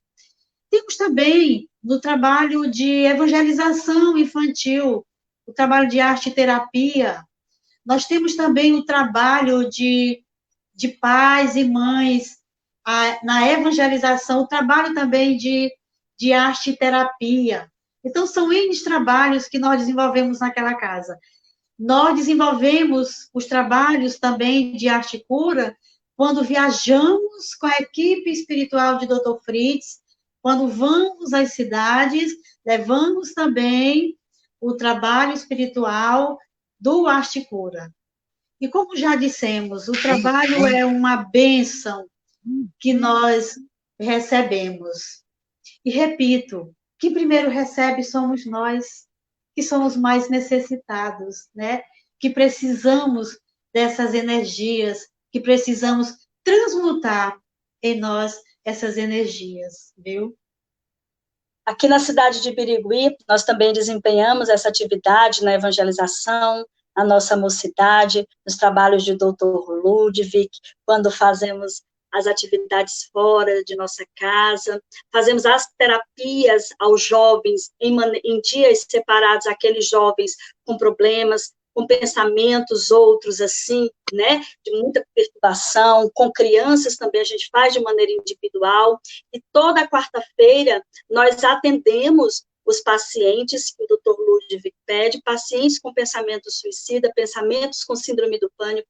Temos também no trabalho de evangelização infantil, o trabalho de arte-terapia. Nós temos também o trabalho de pais e mães na evangelização, o trabalho também de arte-terapia. Então, são N trabalhos que nós desenvolvemos naquela casa. Nós desenvolvemos os trabalhos também de arte cura quando viajamos com a equipe espiritual de Dr. Fritz, quando vamos às cidades, levamos também o trabalho espiritual do Arte Cura. E como já dissemos, o trabalho é uma bênção que nós recebemos. E repito, quem primeiro recebe somos nós, que somos mais necessitados, né? Que precisamos dessas energias, que precisamos transmutar em nós essas energias, viu? Aqui na cidade de Birigui, nós também desempenhamos essa atividade na evangelização, na nossa mocidade, nos trabalhos de Dr. Ludwig, quando fazemos as atividades fora de nossa casa, fazemos as terapias aos jovens em dias separados, aqueles jovens com problemas, com pensamentos outros assim, né, de muita perturbação, com crianças também a gente faz de maneira individual, e toda quarta-feira nós atendemos os pacientes que o Dr. Ludwig pede, pacientes com pensamento suicida, pensamentos com síndrome do pânico,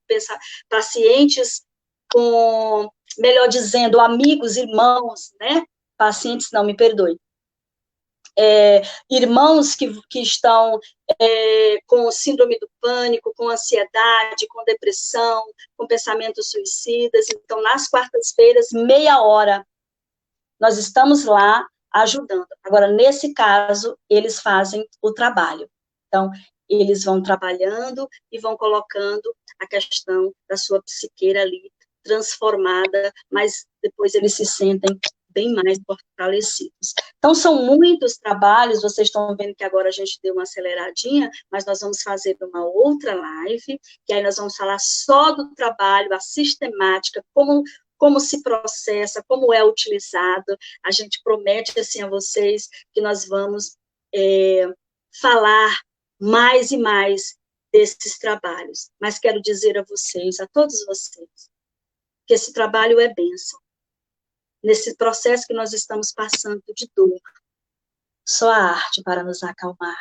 pacientes com, melhor dizendo, amigos, irmãos, né, pacientes, não, me perdoe, irmãos que estão com síndrome do pânico, com ansiedade, com depressão, com pensamentos suicidas. Então, nas quartas-feiras, meia hora, nós estamos lá ajudando. Agora, nesse caso, eles fazem o trabalho. Então, eles vão trabalhando e vão colocando a questão da sua psiqueira ali transformada, mas depois eles se sentem bem mais fortalecidos. Então, são muitos trabalhos, vocês estão vendo que agora a gente deu uma aceleradinha, mas nós vamos fazer uma outra live, que aí nós vamos falar só do trabalho, a sistemática, como como se processa, como é utilizado. A gente promete assim a vocês que nós vamos falar mais e mais desses trabalhos. Mas quero dizer a vocês, a todos vocês, que esse trabalho é bênção. Nesse processo que nós estamos passando de dor, só a arte para nos acalmar.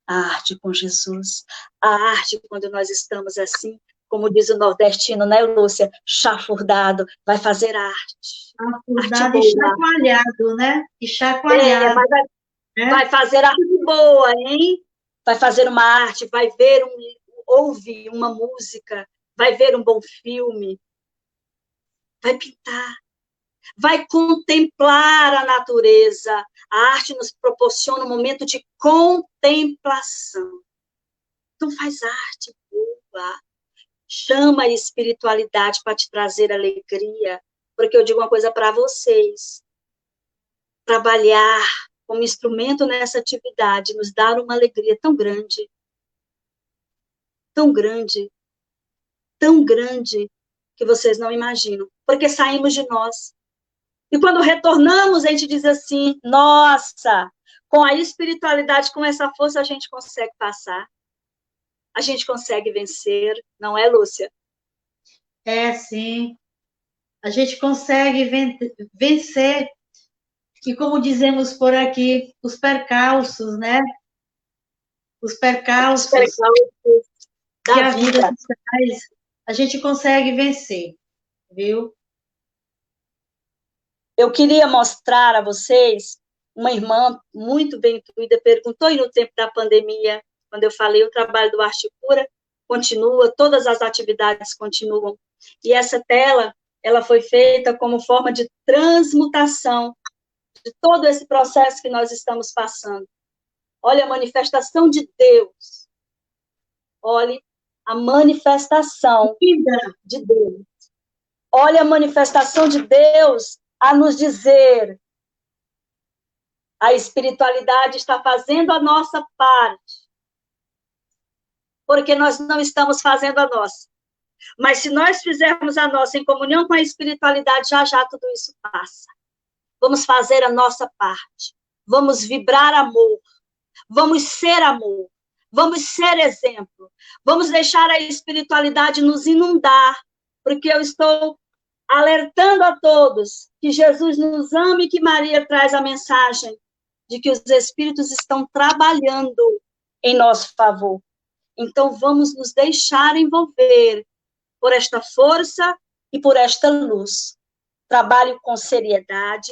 A arte com Jesus. A arte quando nós estamos assim, como diz o nordestino, né, Lúcia? Chafurdado, vai fazer arte. Chafurdado e chacoalhado, né? E chacoalhado. Vai fazer arte boa, hein? Vai fazer uma arte, vai ver ouvir uma música, vai ver um bom filme, vai pintar, vai contemplar a natureza. A arte nos proporciona um momento de contemplação. Então faz arte boa. Chama a espiritualidade para te trazer alegria. Porque eu digo uma coisa para vocês. Trabalhar como instrumento nessa atividade nos dá uma alegria tão grande. Tão grande. Tão grande que vocês não imaginam. Porque saímos de nós. E quando retornamos, a gente diz assim, nossa, com a espiritualidade, com essa força, a gente consegue passar. A gente consegue vencer, não é, Lúcia? É, sim. A gente consegue vencer. E como dizemos por aqui, os percalços, né? Os percalços que a vida traz, a gente consegue vencer, viu? Eu queria mostrar a vocês, uma irmã muito bem intuída perguntou, e no tempo da pandemia, quando eu falei, o trabalho do Arte Cura continua, todas as atividades continuam. E essa tela, ela foi feita como forma de transmutação de todo esse processo que nós estamos passando. Olha a manifestação de Deus. Olhe a manifestação de Deus. Olha a manifestação de Deus a nos dizer: a espiritualidade está fazendo a nossa parte, porque nós não estamos fazendo a nossa. Mas se nós fizermos a nossa em comunhão com a espiritualidade, já já tudo isso passa. Vamos fazer a nossa parte. Vamos vibrar amor. Vamos ser amor. Vamos ser exemplo. Vamos deixar a espiritualidade nos inundar, porque eu estou alertando a todos que Jesus nos ama e que Maria traz a mensagem de que os espíritos estão trabalhando em nosso favor. Então, vamos nos deixar envolver por esta força e por esta luz. Trabalhe com seriedade,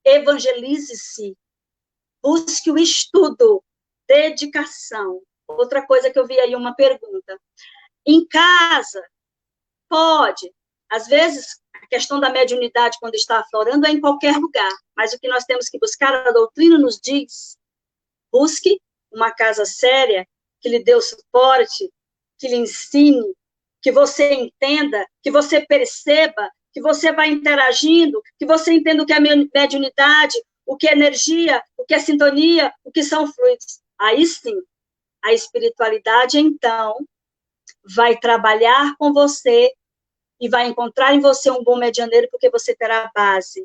evangelize-se, busque o estudo, dedicação. Outra coisa que eu vi aí, uma pergunta. Em casa, pode. Às vezes, a questão da mediunidade, quando está aflorando, é em qualquer lugar. Mas o que nós temos que buscar, a doutrina nos diz, busque uma casa séria, que lhe dê o suporte, que lhe ensine, que você entenda, que você perceba, que você vá interagindo, que você entenda o que é mediunidade, o que é energia, o que é sintonia, o que são fluidos. Aí sim, a espiritualidade, então, vai trabalhar com você e vai encontrar em você um bom medianeiro, porque você terá base,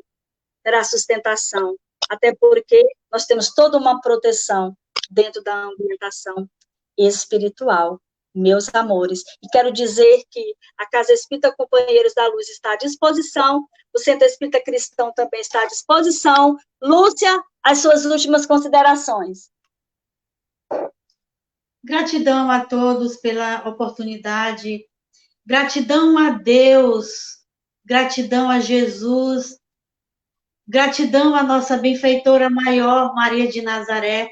terá sustentação. Até porque nós temos toda uma proteção dentro da ambientação espiritual, meus amores. E quero dizer que a Casa Espírita Companheiros da Luz está à disposição, o Centro Espírita Cristão também está à disposição. Lúcia, as suas últimas considerações. Gratidão a todos pela oportunidade, gratidão a Deus, gratidão a Jesus, gratidão à nossa benfeitora maior, Maria de Nazaré,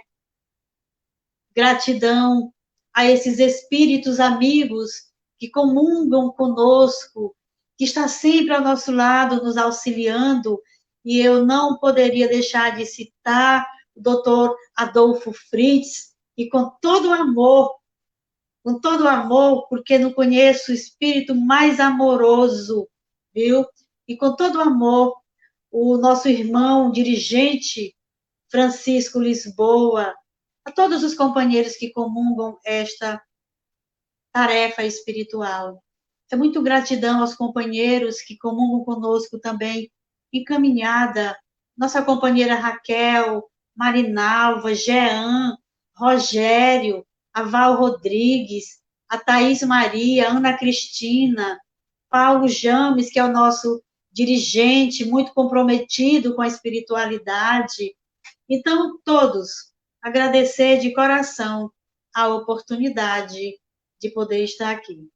gratidão a esses espíritos amigos que comungam conosco, que está sempre ao nosso lado, nos auxiliando, e eu não poderia deixar de citar o doutor Adolfo Fritz, e com todo amor, porque não conheço o espírito mais amoroso, viu? E com todo amor, o nosso irmão dirigente, Francisco Lisboa, a todos os companheiros que comungam esta tarefa espiritual. É muito gratidão aos companheiros que comungam conosco também, encaminhada, nossa companheira Raquel, Marinalva, Jean, Rogério, a Val Rodrigues, a Thaís Maria, a Ana Cristina, Paulo James, que é o nosso dirigente, muito comprometido com a espiritualidade. Então, todos, agradecer de coração a oportunidade de poder estar aqui.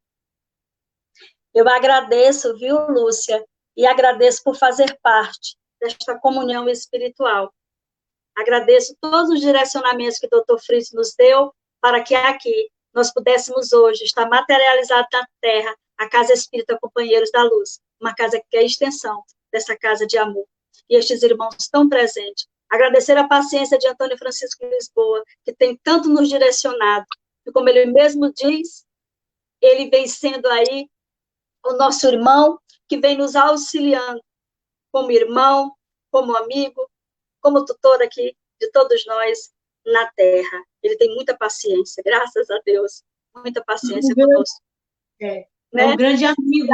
Eu agradeço, viu, Lúcia? E agradeço por fazer parte desta comunhão espiritual. Agradeço todos os direcionamentos que o Dr. Fritz nos deu para que aqui nós pudéssemos hoje estar materializado na Terra a Casa Espírita Companheiros da Luz, uma casa que é a extensão dessa casa de amor. E estes irmãos tão presentes. Agradecer a paciência de Antônio Francisco Lisboa, que tem tanto nos direcionado. E como ele mesmo diz, ele vem sendo aí o nosso irmão, que vem nos auxiliando como irmão, como amigo, como tutor aqui de todos nós na Terra. Ele tem muita paciência, graças a Deus, muita paciência conosco. É um grande amigo,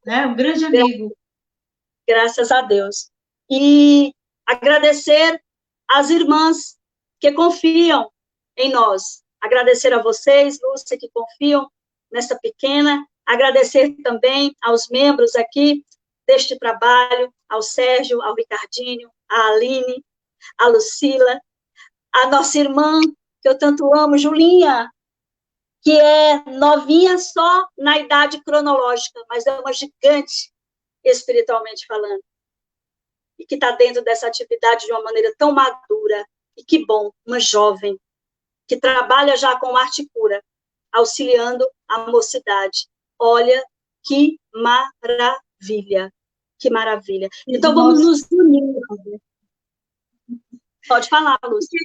né? Um grande amigo. Graças a Deus. E agradecer às irmãs que confiam em nós. Agradecer a vocês, Lúcia, que confiam nessa pequena. Agradecer também aos membros aqui deste trabalho, ao Sérgio, ao Ricardinho, à Aline, à Lucila, a nossa irmã, que eu tanto amo, Julinha, que é novinha só na idade cronológica, mas é uma gigante espiritualmente falando, e que está dentro dessa atividade de uma maneira tão madura, e que bom, uma jovem, que trabalha já com arte pura, auxiliando a mocidade. Olha, que maravilha, que maravilha. Então, vamos nos unir. Pode falar, Lúcia.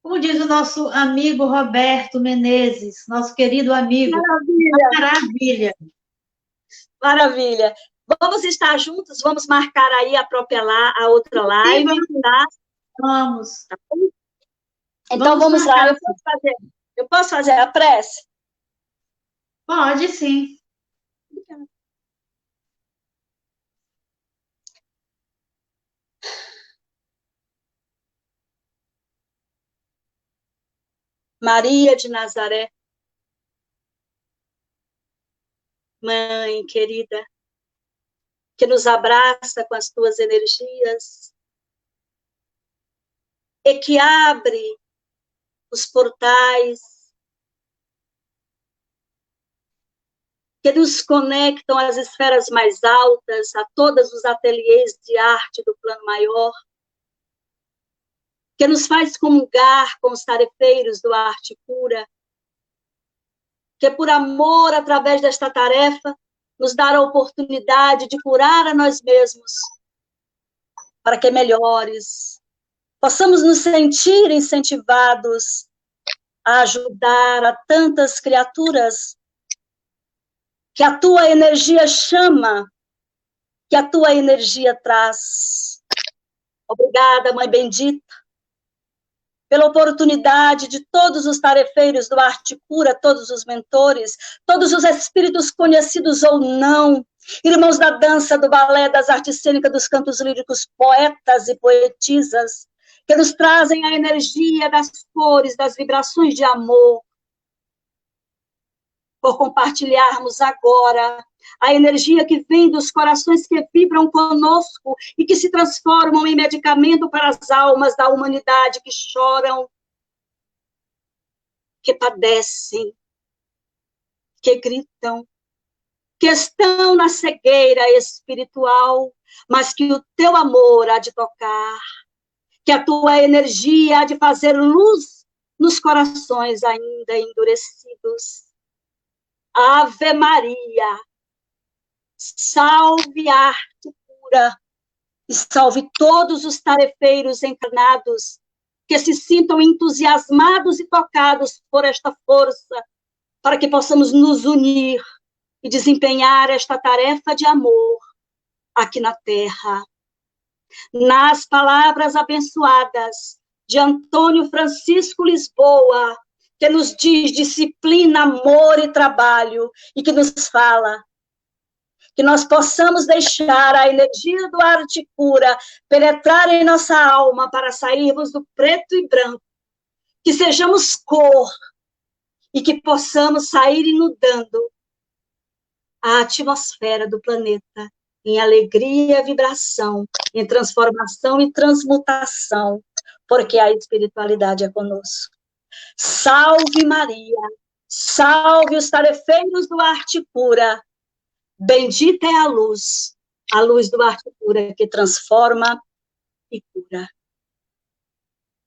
Como diz o nosso amigo Roberto Menezes, nosso querido amigo. Maravilha. Maravilha. Vamos estar juntos, vamos marcar aí a outra live, tá? Vamos. Tá bom? Então, vamos lá. Eu posso fazer a prece? Pode, sim. Obrigada. Maria de Nazaré, Mãe querida, que nos abraça com as tuas energias e que abre os portais que nos conectam às esferas mais altas, a todos os ateliês de arte do plano maior, que nos faz comungar com os tarefeiros do arte pura, que por amor, através desta tarefa, nos dá a oportunidade de curar a nós mesmos, para que melhores possamos nos sentir incentivados a ajudar a tantas criaturas que a tua energia chama, que a tua energia traz. Obrigada, Mãe Bendita, pela oportunidade de todos os tarefeiros do Arte Pura, todos os mentores, todos os espíritos conhecidos ou não, irmãos da dança, do balé, das artes cênicas, dos cantos líricos, poetas e poetisas, que nos trazem a energia das cores, das vibrações de amor, por compartilharmos agora a energia que vem dos corações que vibram conosco e que se transformam em medicamento para as almas da humanidade que choram, que padecem, que gritam, que estão na cegueira espiritual, mas que o teu amor há de tocar, que a tua energia há de fazer luz nos corações ainda endurecidos. Ave Maria, salve a arte pura e salve todos os tarefeiros encarnados que se sintam entusiasmados e tocados por esta força, para que possamos nos unir e desempenhar esta tarefa de amor aqui na Terra. Nas palavras abençoadas de Antônio Francisco Lisboa, que nos diz disciplina, amor e trabalho, e que nos fala que nós possamos deixar a energia do arte pura penetrar em nossa alma para sairmos do preto e branco, que sejamos cor e que possamos sair inundando a atmosfera do planeta em alegria e vibração, em transformação e transmutação, porque a espiritualidade é conosco. Salve Maria, salve os tarefeiros do arte pura, bendita é a luz do arte pura que transforma e cura.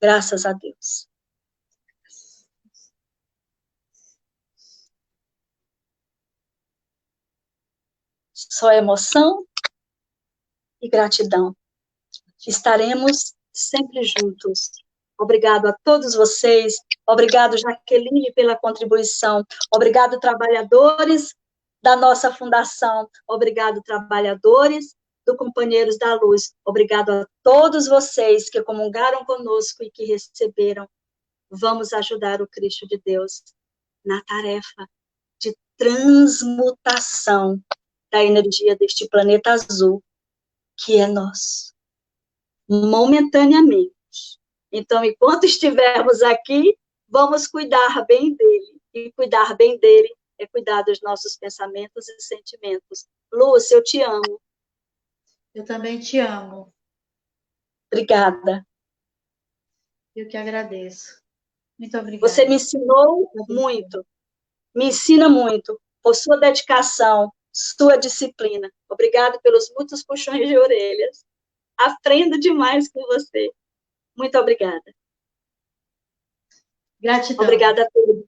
Graças a Deus. Só emoção e gratidão. Estaremos sempre juntos. Obrigado a todos vocês. Obrigado, Jaqueline, pela contribuição. Obrigado, trabalhadores da nossa fundação. Obrigado, trabalhadores do Companheiros da Luz. Obrigado a todos vocês que comungaram conosco e que receberam. Vamos ajudar o Cristo de Deus na tarefa de transmutação da energia deste planeta azul, que é nosso, momentaneamente. Então, enquanto estivermos aqui, vamos cuidar bem dele. E cuidar bem dele é cuidar dos nossos pensamentos e sentimentos. Lúcia, eu te amo. Eu também te amo. Obrigada. Eu que agradeço. Muito obrigada. Você me ensinou muito. Me ensina muito por sua dedicação, sua disciplina. Obrigada pelos muitos puxões de orelhas. Aprendo demais com você. Muito obrigada. Gratidão. Obrigada a todos.